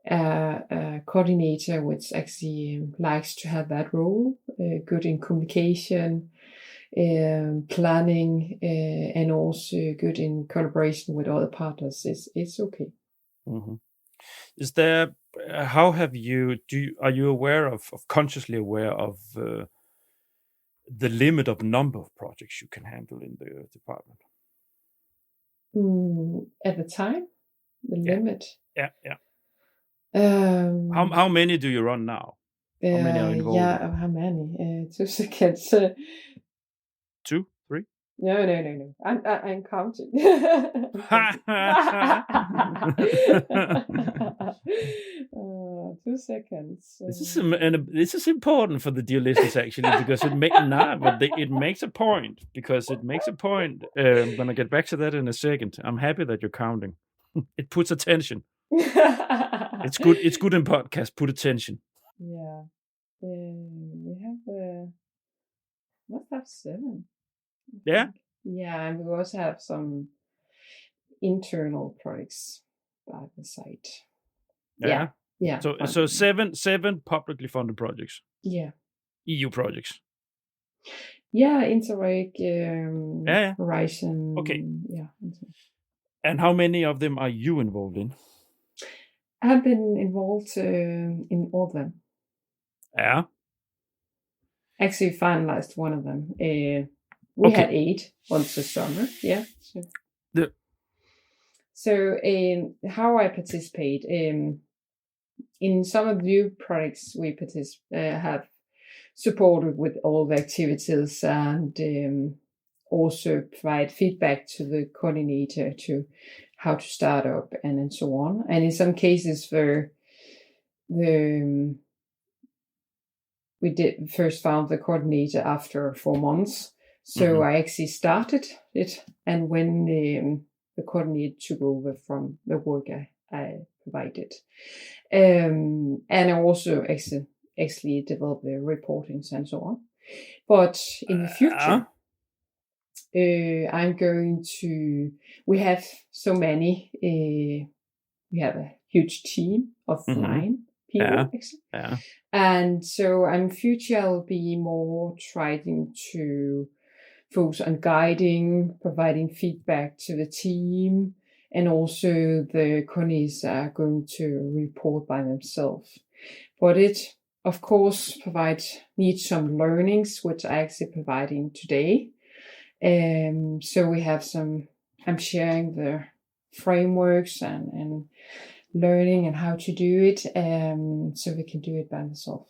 a coordinator which actually likes to have that role, good in communication, planning, and also good in collaboration with other partners. It's okay. Mm-hmm. Is there? How have you? Are you aware of consciously aware of the limit of number of projects you can handle in the department? At the time, the limit. Yeah. How many do you run now? How many are involved? Yeah, how many? 2 seconds. 2, 3? No. I'm counting. 2 seconds. This is important for the dear listeners actually, because it makes a point. I'm gonna get back to that in a second. I'm happy that you're counting. It puts attention. It's good. It's good in podcast. Put attention. Yeah. We have must have 7. Yeah. Yeah, and we also have some internal projects by the site. Yeah. So 7 publicly funded projects. Yeah. EU projects. Yeah, Interreg, Horizon. Okay. Yeah. And how many of them are you involved in? I have been involved in all of them. Yeah. Actually finalized one of them. We had 8 once the summer. Yeah. So how I participate in some of the new projects we have supported with all the activities, and also provide feedback to the coordinator to how to start up and so on. And in some cases we did first found the coordinator after 4 months. So I actually started it, and when the coordinator took over from the work I provided. And I also actually developed the reportings and so on. But in the future, I'm going to, we have so many, we have a huge team of 9 people, actually. Yeah. And so in future, I'll be more trying to focus on guiding, providing feedback to the team, and also the coordinators are going to report by themselves. But it, of course, needs some learnings, which I actually providing today. So we have some I'm sharing the frameworks and learning and how to do it, so we can do it by myself.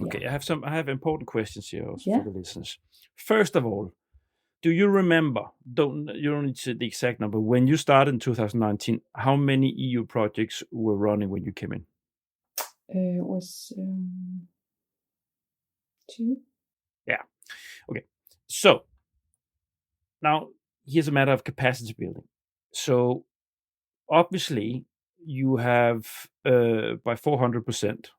Okay, I have important questions here also Yeah. for the listeners. First of all, do you remember, you don't need to say the exact number, when you started in 2019, how many EU projects were running when you came in? It was 2. Yeah. Okay. So now here's a matter of capacity building. So obviously you have by 400%,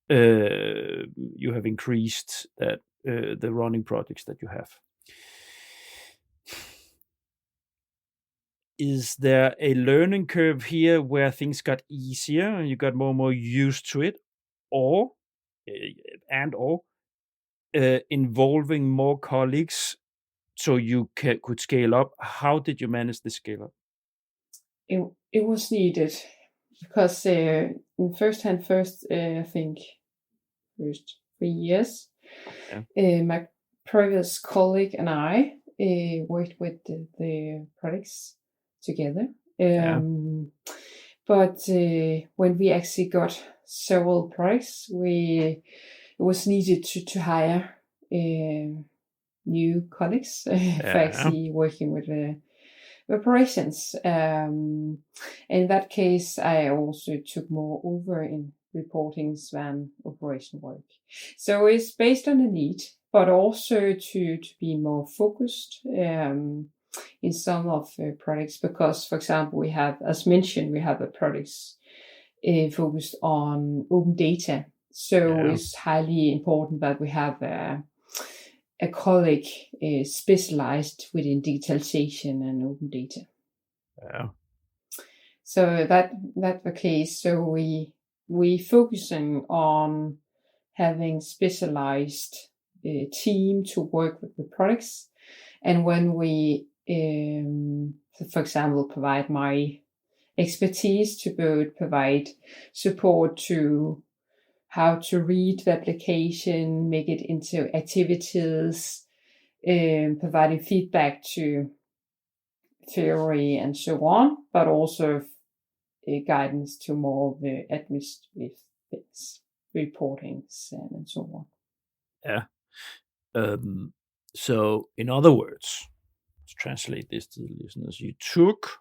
you have increased that the running projects that you have. Is there a learning curve here where things got easier and you got more and more used to it, or involving more colleagues so you could scale up? How did you manage the scale up? It was needed because in I think first 3 years, my previous colleague and I worked with the products together. But when we actually got several products, it was needed to hire new colleagues for actually working with the operations. In that case, I also took more over in reportings than operation work. So it's based on the need, but also to be more focused in some of the products, because, for example, we have, as mentioned, we have a products focused on open data. So it's highly important that we have a colleague specialized within digitalization and open data. So that's the case. So we focusing on having specialized team to work with the products, and when we, for example, provide my expertise to provide support to how to read the application, make it into activities, providing feedback to theory and so on, but also guidance to more of the administrative things, reportings and so on. Yeah. So in other words, to translate this to the listeners, you took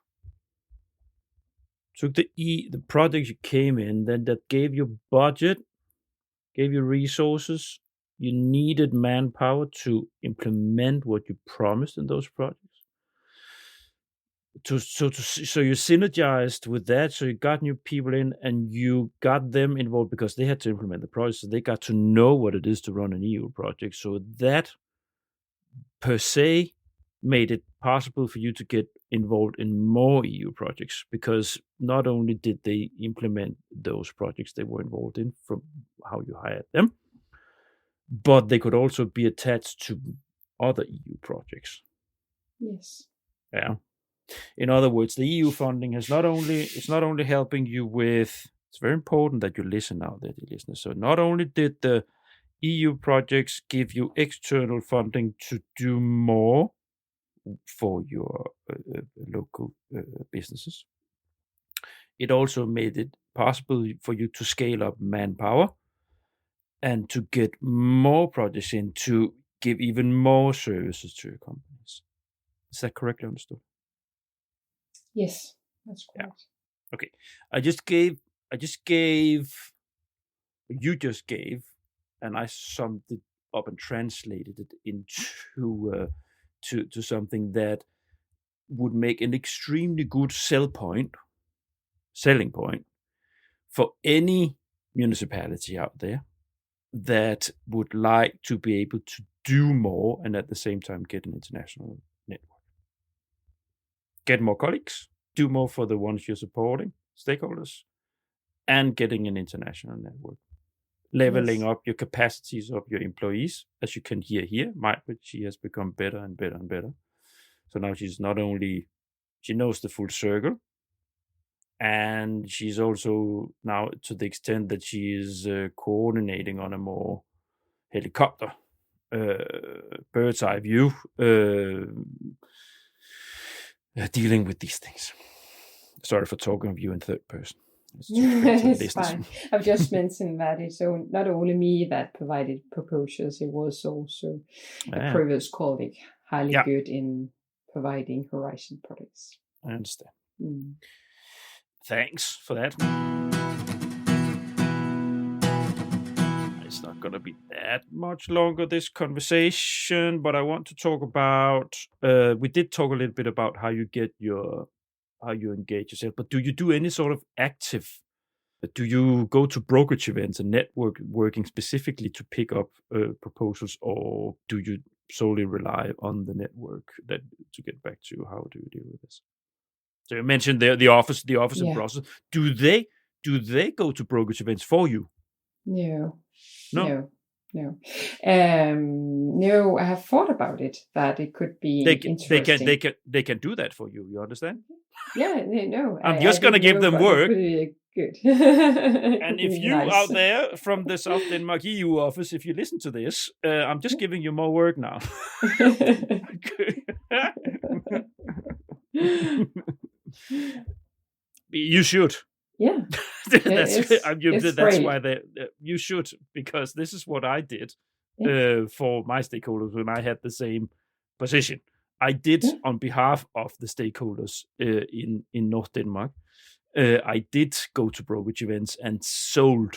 the project you came in, then that gave you budget, gave you resources, you needed manpower to implement what you promised in those projects. So you synergized with that, so you got new people in and you got them involved because they had to implement the project, so they got to know what it is to run an EU project. So that per se made it possible for you to get involved in more EU projects, because not only did they implement those projects they were involved in from how you hired them, but they could also be attached to other EU projects. Yes. Yeah. In other words, the EU funding it's not only helping you with, it's very important that you listen now, dear listeners. So not only did the EU projects give you external funding to do more for your local businesses, it also made it possible for you to scale up manpower and to get more projects in to give even more services to your companies. Is that correctly understood? Yes, that's correct. Yeah. Okay. You just gave, and I summed it up and translated it into to something that would make an extremely good selling point for any municipality out there that would like to be able to do more and at the same time get an international network. Get more colleagues, do more for the ones you're supporting, stakeholders, and getting an international network. Leveling up your capacities of your employees, as you can hear here. She has become better and better and better. So now she's not only, she knows the full circle, and she's also now to the extent that she is coordinating on a more helicopter, bird's eye view dealing with these things. Sorry for talking of you in third person. It's fine. I've just mentioned that it's not only me that provided proposals, it was also a previous colleague highly good in providing Horizon products. I understand. Thanks for that. It's not going to be that much longer, this conversation, but I want to talk about, we did talk a little bit about how you engage yourself, but do you do any sort of active, do you go to brokerage events and working specifically to pick up proposals, or do you solely rely on the network to get back to you? How do you deal with this? So you mentioned the office in Brussels. Do they go to brokerage events for you? No. No, I have thought about it, that it could be interesting. They can do that for you. You understand? Yeah, no. I'm just going to give them work. Good. And if you out there from the South Denmark EU office, if you listen to this, I'm just giving you more work now. You should. Yeah. That's why you should, because this is what I did for my stakeholders when I had the same position. I did on behalf of the stakeholders in North Denmark. I did go to brokerage events and sold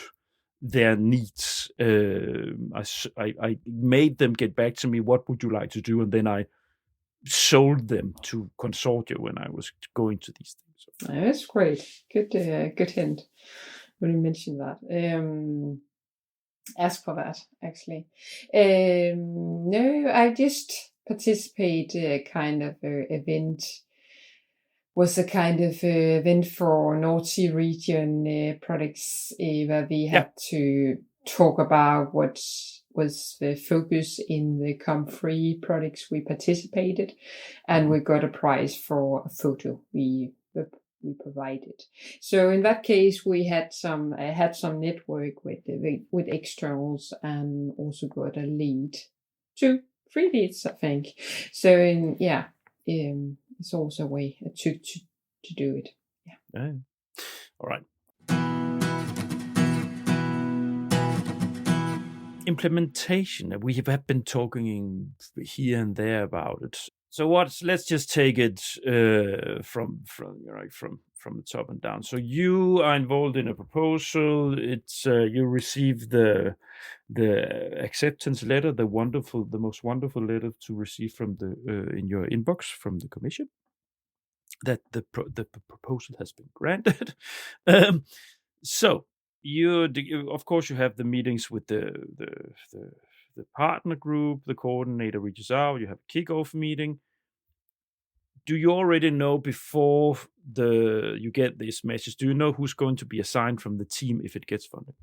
their needs. I made them get back to me. What would you like to do? And then I sold them to consortia when I was going to these things. That's great. Good hint when you mentioned that. Ask for that, actually. No, I just participate kind of event. Was a kind of event for North Sea region products where we had to talk about what was the focus in the COM3 products we participated, and we got a prize for a photo we provided. So in that case, we had some network with externals, and also got a lead, 3 leads, I think. So it's also a way to do it. Yeah. All right. Implementation. We have been talking here and there about it. So let's just take it from the top and down. So you are involved in a proposal. It's you receive the acceptance letter, the most wonderful letter to receive from in your inbox from the Commission, that the proposal has been granted. So you of course you have the meetings with the partner group. The coordinator reaches out. You have a kickoff meeting. Do you already know before you get this message? Do you know who's going to be assigned from the team if it gets funded?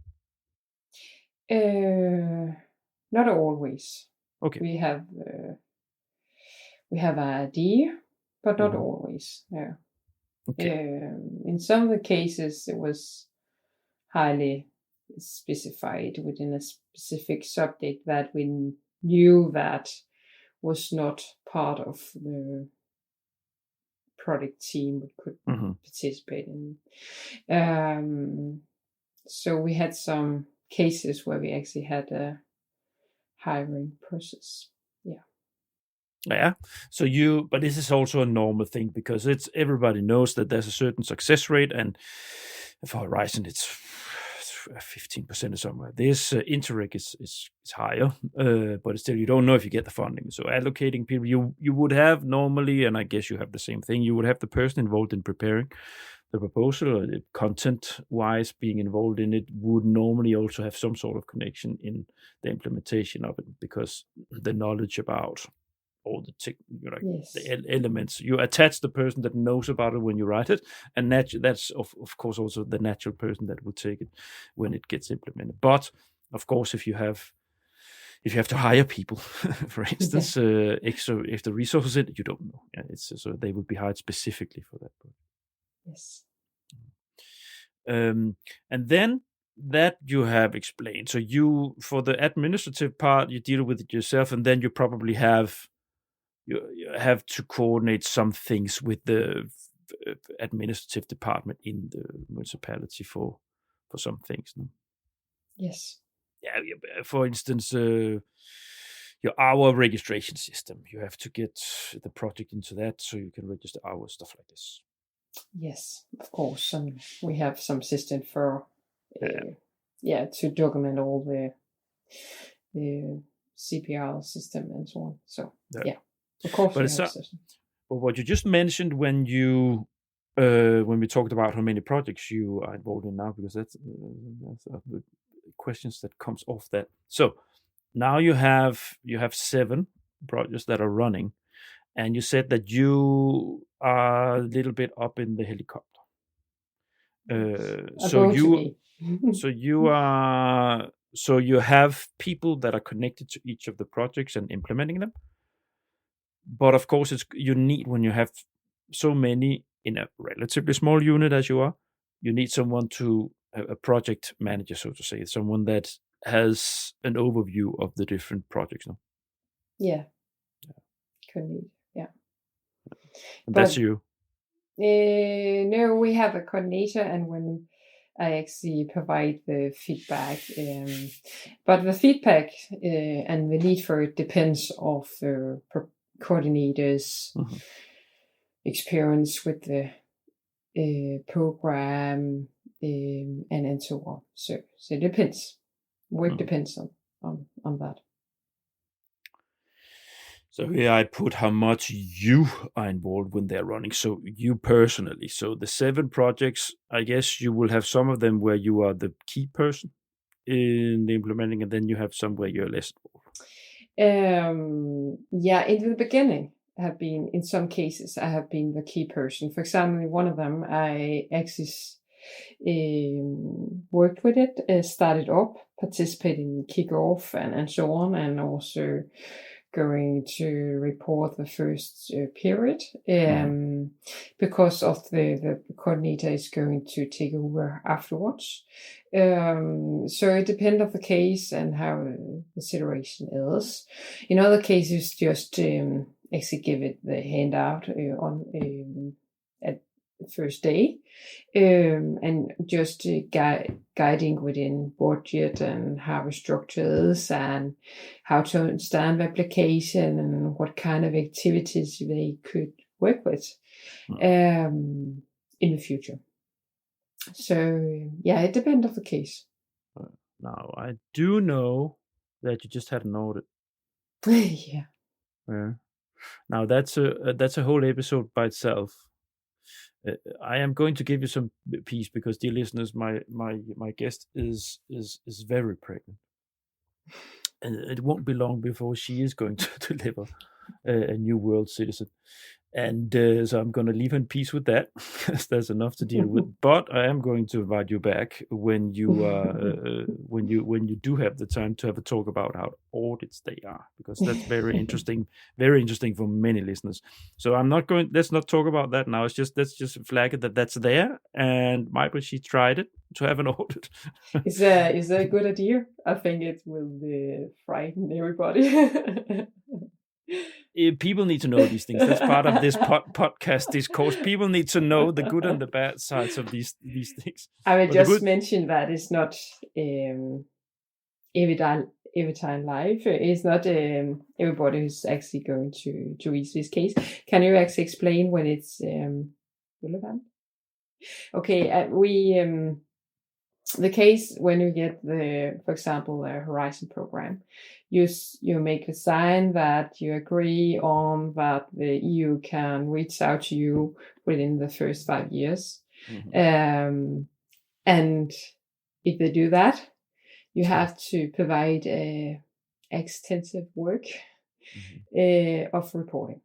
Not always. Okay. We have an idea, but not always. No. Okay. In some of the cases, it was highly specified within a specific subject that we knew that was not part of the product team we could participate in. So we had some cases where we actually had a hiring process. Yeah. So but this is also a normal thing, because everybody knows that there's a certain success rate, and for Horizon it's 15% or something like this. Interreg is higher, but still you don't know if you get the funding. So allocating people, you would have normally, and I guess you have the same thing, you would have the person involved in preparing the proposal, or content-wise being involved in it, would normally also have some sort of connection in the implementation of it, because the knowledge about all the elements, you attach the person that knows about it when you write it, and that's of course also the natural person that will take it when it gets implemented. But of course, if you have to hire people, for instance, extra resources, you don't know. Yeah, so they would be hired specifically for that project. Yes. And then that you have explained. So you, for the administrative part, you deal with it yourself, and then you probably have you have to coordinate some things with the administrative department in the municipality for some things. No? Yes. Yeah, for instance, your hour registration system. You have to get the project into that so you can register hours, stuff like this. Yes, of course. And we have some system for to document all the CPR system and so on. So of course but we have a system. But what you just mentioned when we talked about how many projects you are involved in now, because that's the questions that comes off that. So now you have 7 projects that are running, and you said that you are a little bit up in the helicopter. So you have people that are connected to each of the projects and implementing them. But of course, you need, when you have so many in a relatively small unit as you are, you need someone a project manager, so to say, someone that has an overview of the different projects. No? Yeah. Could need. Yeah. And that's you. No, we have a coordinator, and when I actually provide the feedback, but the feedback and the need for it depends of the coordinators' experience with the program and so on. So it depends. Work depends on that. So here I put how much you are involved when they're running. So you personally. So the 7 projects, I guess you will have some of them where you are the key person in the implementing, and then you have some where you're less involved. In the beginning, in some cases, I have been the key person. For example, one of them, I actually worked with it, started up, participated in kickoff and so on, and also going to report the first period because of the coordinator is going to take over afterwards. So it depends on the case and how the situation is. In other cases, just actually give it the handout on at the first day, and just guiding within budget and how the structure is and how to understand the application and what kind of activities they could work with in the future. So it depends on the case. Now I do know that you just had an audit. Yeah. Now that's a whole episode by itself. I am going to give you some piece because, dear listeners, my guest is very pregnant, and it won't be long before she is going to deliver a new world citizen. And so I'm going to leave her in peace with that, because there's enough to deal with. But I am going to invite you back when you when you do have the time to have a talk about how audits they are, because that's very interesting for many listeners. So let's not talk about that now. Let's just flag it that that's there. And Maj-Britt, she tried it to have an audit. Is that a good idea? I think it will frighten everybody. People need to know these things. That's part of this podcast discourse. People need to know the good and the bad sides of these things. I will just mention that it's not every time live. It's not everybody who's actually going to read this case. Can you actually explain when it's relevant? Okay, the case when you get for example, the Horizon program, you make a sign that you agree on that the EU can reach out to you within the first 5 years. And if they do that, you have to provide extensive work of reporting.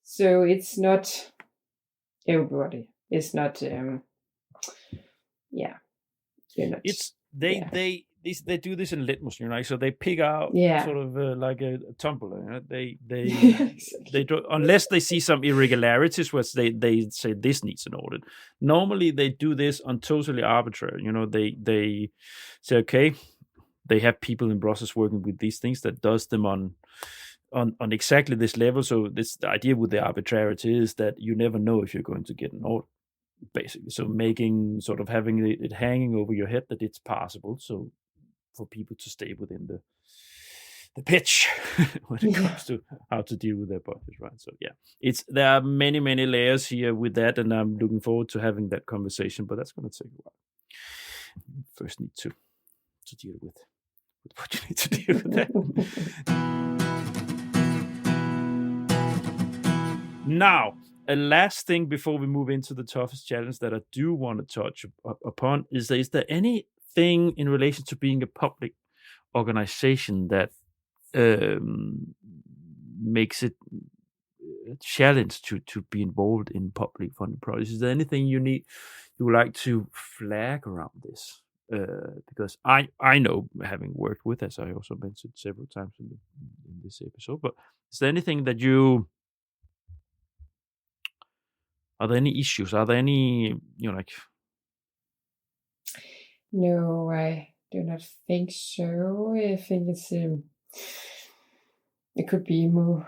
So it's not everybody. It's not. They do this in litmus, so they pick out sort of like a tumbler. They exactly. They do, unless they see some irregularities, which they say this needs an audit. Normally they do this on totally arbitrary. They say, okay, they have people in Brussels working with these things that does them on on exactly this level. So the idea with the arbitrarity is that you never know if you're going to get an order, basically. So making sort of having it hanging over your head that it's possible. So for people to stay within the pitch when it comes to how to deal with their budget, right? So there are many layers here with that, and I'm looking forward to having that conversation. But that's going to take a while. First, need to deal with what you need to deal with that. Now, a last thing before we move into the toughest challenge that I do want to touch upon is there anything in relation to being a public organization that makes it a challenge to be involved in public funding projects? Is there anything you would like to flag around this? Because I know, having worked with, as I also mentioned several times in this episode, but is there anything that are there any issues? Are there any, like... No, I do not think so. I think it could be more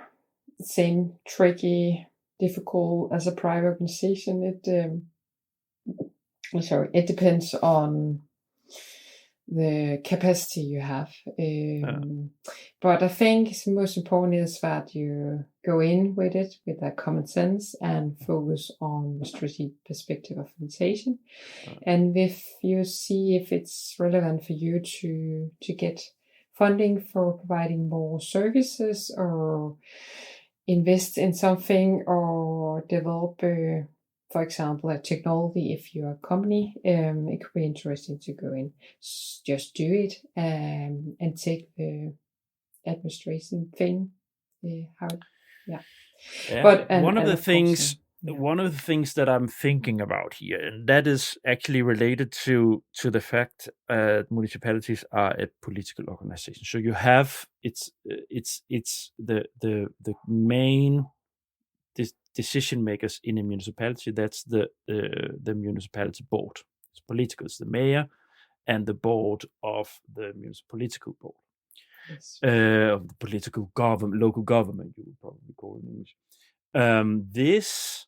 same tricky, difficult as a private organization. It depends on the capacity you have. But I think the most important is that you go in with it with that common sense and focus on the strategic perspective of organization. And if you see if it's relevant for you to get funding for providing more services or invest in something or develop for example, a technology, if you're a company, it could be interesting to go in. Just do it and take the administration thing. But one of the things that I'm thinking about here, and that is actually related to the fact municipalities are a political organization. So you have it's the main decision makers in a municipality. That's the municipality board. It's political. It's the mayor and the board of the political board. Yes. Of the political government, local government, you would probably call it in English. This,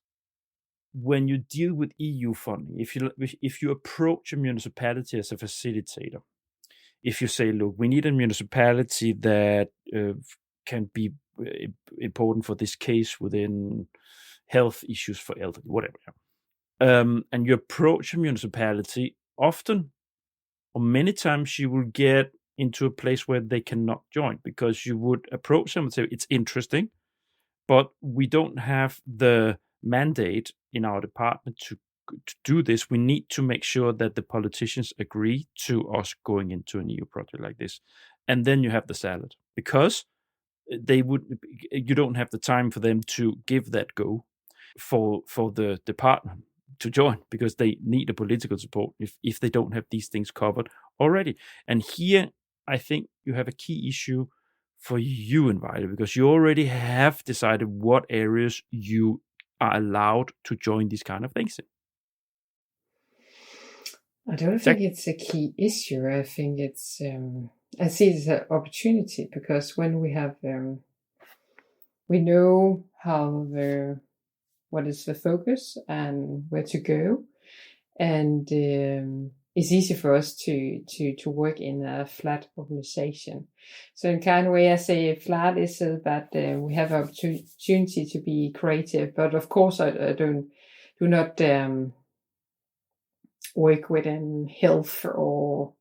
when you deal with EU funding, if you approach a municipality as a facilitator, if you say, look, we need a municipality that can be important for this case within health issues for elderly, whatever. And you approach a municipality, often or many times you will get into a place where they cannot join, because you would approach them and say, it's interesting, but we don't have the mandate in our department to do this. We need to make sure that the politicians agree to us going into an EU project like this. And then you have the salad, because you don't have the time for them to give that go for the department to join, because they need a political support if they don't have these things covered already. And here I think you have a key issue for you in Vejle, because you already have decided what areas you are allowed to join these kind of things in. I don't think it's a key issue. I think it's I see it as an opportunity, because when we have we know what is the focus and where to go, and it's easy for us to work in a flat organization. So in kind of way, I say flat is that we have opportunity to be creative, but of course I do not work within health or,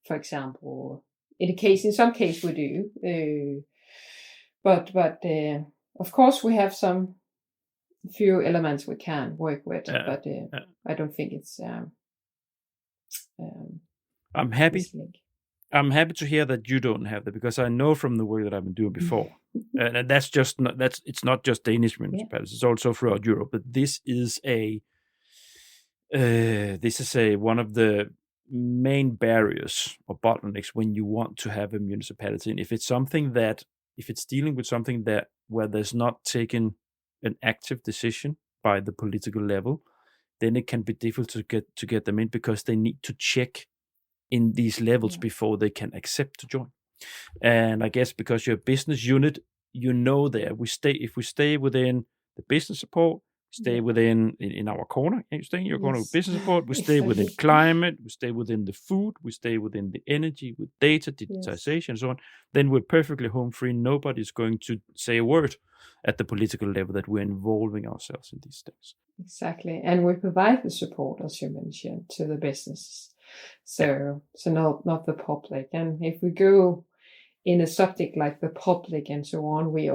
for example, in some case we do, but of course we have some few elements we can work with, but I don't think it's. I'm happy to hear that you don't have that, because I know from the work that I've been doing before, and it's not just Danish municipalities, it's also throughout Europe. But this is one of the main barriers or bottlenecks when you want to have a municipality. And if it's dealing with something where there's not taken an active decision by the political level, then it can be difficult to get them in, because they need to check in these levels before they can accept to join. And I guess because you're a business unit, there if we stay within the business support, stay within in our corner. You stay in your corner with business support. We stay within climate. We stay within the food. We stay within the energy with data, digitization, and so on. Then we're perfectly home free. Nobody's going to say a word at the political level that we're involving ourselves in these things. Exactly, and we provide the support, as you mentioned, to the businesses. So not the public. And if we go in a subject like the public and so on, we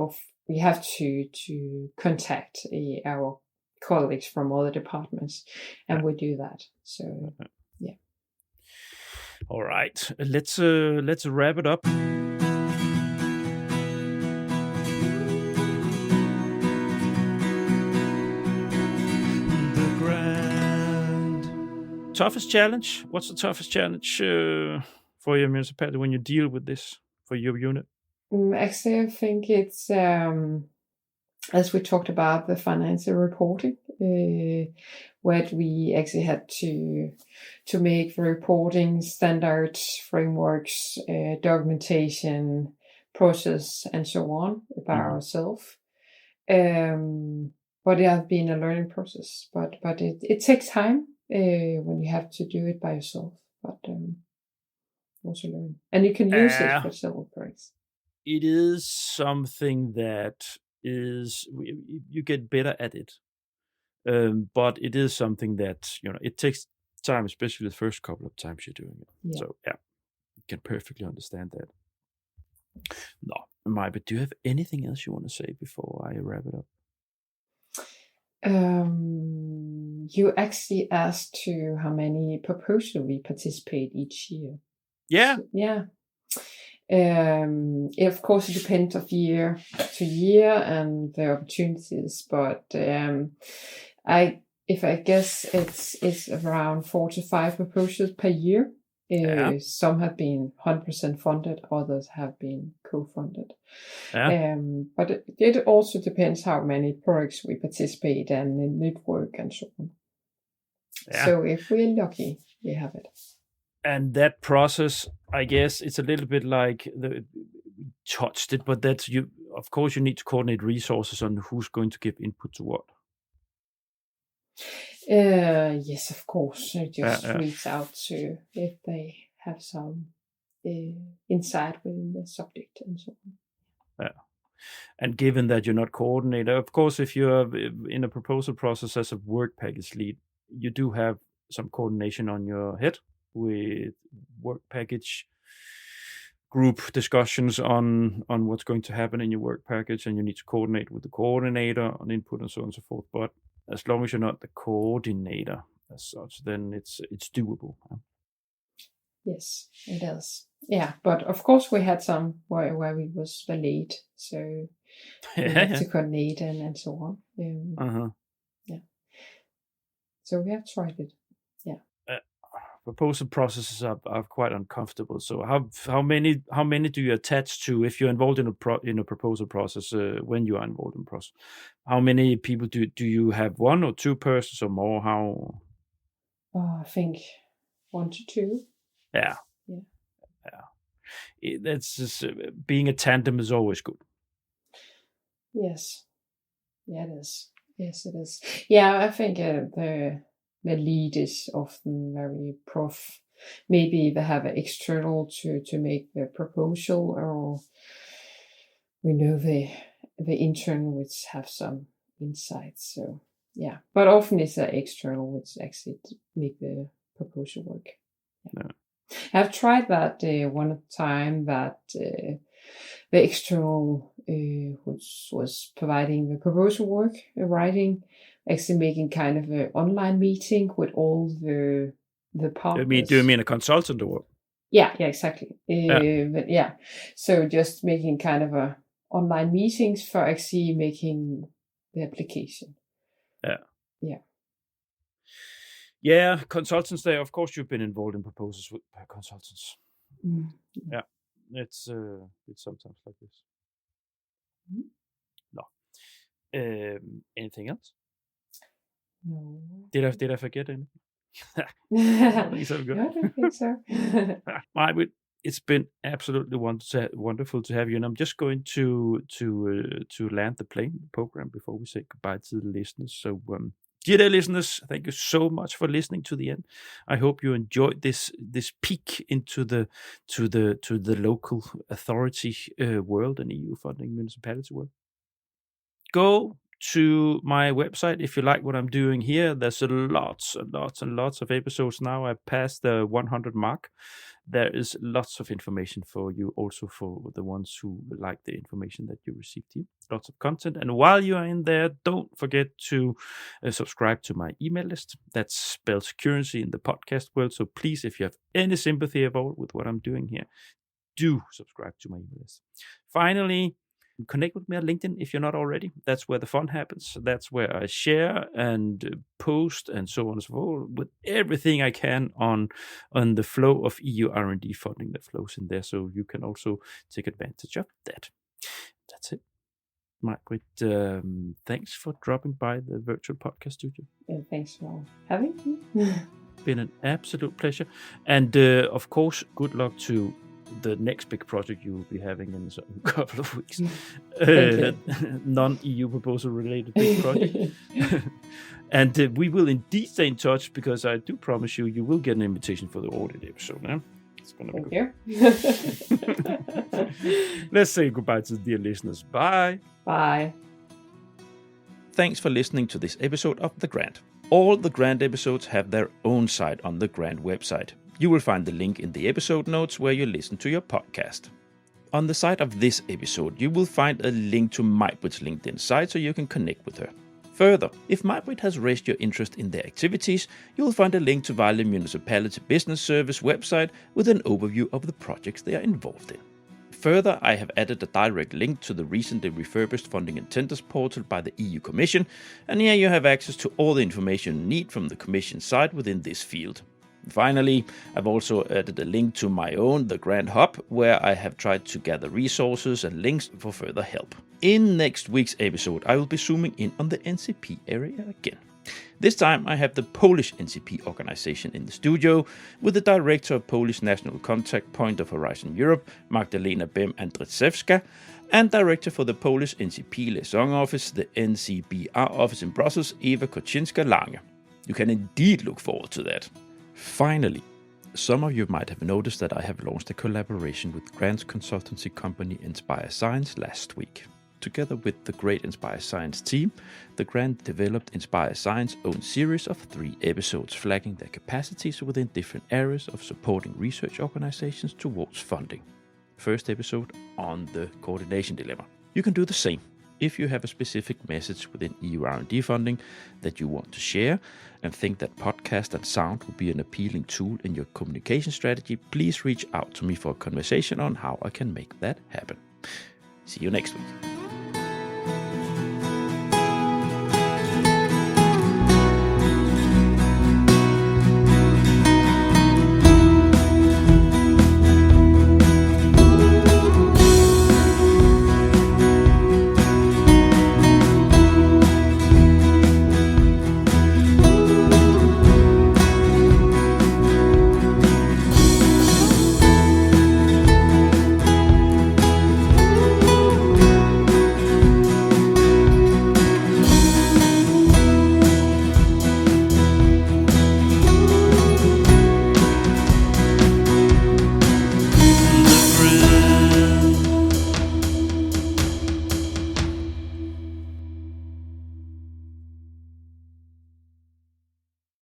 have to contact our colleagues from other departments, and we do that. So yeah. All right, let's wrap it up. The Grant. Toughest challenge? What's the toughest challenge for your municipality when you deal with this for your unit? Actually, I think it's as we talked about the financial reporting, where we actually had to make the reporting standards, frameworks, documentation, process, and so on by ourselves. But it has been a learning process. But it takes time when you have to do it by yourself. But also learn, and you can use it for several projects. It is something that you get better at it, but it is something that it takes time, especially the first couple of times you're doing it. Yeah. So you can perfectly understand that. No, Mai, but do you have anything else you want to say before I wrap it up? You actually asked to how many proposals we participate each year. Yeah. So, yeah. Of course, it depends of year to year and the opportunities, but I guess it's around 4 to 5 proposals per year. Some have been 100% funded, others have been co-funded. But it also depends how many projects we participate in network and so on. So if we're lucky, we have it. And that process, I guess, it's a little bit like we touched it, but that's of course, you need to coordinate resources on who's going to give input to what. Yes, of course. I just reach out to if they have some insight within the subject and so on. And given that you're not coordinator, of course, if you're in a proposal process as a work package lead, you do have some coordination on your head with work package group discussions on what's going to happen in your work package, and you need to coordinate with the coordinator on input and so on and so forth. But as long as you're not the coordinator as such, then it's doable. Yes, it is. Yeah, but of course we had some where we was the lead, so we had to coordinate and so on. Yeah. So we have tried it. Yeah. Proposal processes are quite uncomfortable. So how many do you attach to if you're involved in a proposal process? When you are involved in process, how many people do you have? 1 or 2 persons or more? How? I think 1 to 2. Yeah. That's just, being a tandem is always good. Yes. Yeah, it is. Yes, it is. Yeah, I think the lead is often very prof. Maybe they have an external to make the proposal, or we know the intern which have some insights. So yeah, but often it's an external which actually make the proposal work. Yeah. I've tried that one time that the external which was providing the proposal work, writing, actually making kind of an online meeting with all the partners. Do you mean a consultant or? Yeah, exactly. But yeah, so just making kind of a online meetings for actually making the application. Yeah, consultants there. Of course, you've been involved in proposals with consultants. Yeah, it's sometimes like this. No. Anything else? No. Did I forget anything? I don't think so. Right, it's been absolutely wonderful to have you. And I'm just going to land the plane program before we say goodbye to the listeners. So, dear listeners, thank you so much for listening to the end. I hope you enjoyed this peek into the local authority world and EU funding municipality world. Go to my website if you like what I'm doing here. There's lots of episodes now. I passed the 100 mark. There is lots of information for you, also for the ones who like the information that you received here. Lots of content. And while you are in there, don't forget to subscribe to my email list. That spells currency in the podcast world. So please, if you have any sympathy at all with what I'm doing here, do subscribe to my email list. Finally, connect with me on LinkedIn if you're not already. That's where the fun happens. That's where I share and post and so on and so forth with everything I can on the flow of EU R&D funding that flows in there. So you can also take advantage of that. That's it. Margaret, thanks for dropping by the virtual podcast studio. And thanks for having me. Been an absolute pleasure. And of course, good luck to the next big project you will be having in a couple of weeks. Non-EU proposal related big project. And we will indeed stay in touch, because I do promise you will get an invitation for the audit episode. Yeah? It's going to be good. Let's say goodbye to the dear listeners. Bye. Bye. Thanks for listening to this episode of The Grant. All the Grant episodes have their own site on the Grant website. You will find the link in the episode notes where you listen to your podcast. On the site of this episode, you will find a link to Maj-Brit's LinkedIn site so you can connect with her. Further, if Maj-Brit has raised your interest in their activities, you will find a link to Vejle Municipality Business Service website with an overview of the projects they are involved in. Further, I have added a direct link to the recently refurbished Funding and Tenders portal by the EU Commission, and here you have access to all the information you need from the Commission side within this field. Finally, I've also added a link to my own The Grant Hub, where I have tried to gather resources and links for further help. In next week's episode, I will be zooming in on the NCP area again. This time I have the Polish NCP organization in the studio, with the director of Polish National Contact Point of Horizon Europe, Magdalena Bem-Andrzejewska, and director for the Polish NCP Liaison Office, the NCBR office in Brussels, Eva Koczynska-Lange. You can indeed look forward to that. Finally, some of you might have noticed that I have launched a collaboration with Grant's consultancy company Inspire Science last week. Together with the great Inspire Science team, the Grant developed Inspire Science's own series of 3 episodes flagging their capacities within different areas of supporting research organizations towards funding. First episode on the coordination dilemma. You can do the same. If you have a specific message within EU R&D funding that you want to share and think that podcast and sound will be an appealing tool in your communication strategy, please reach out to me for a conversation on how I can make that happen. See you next week.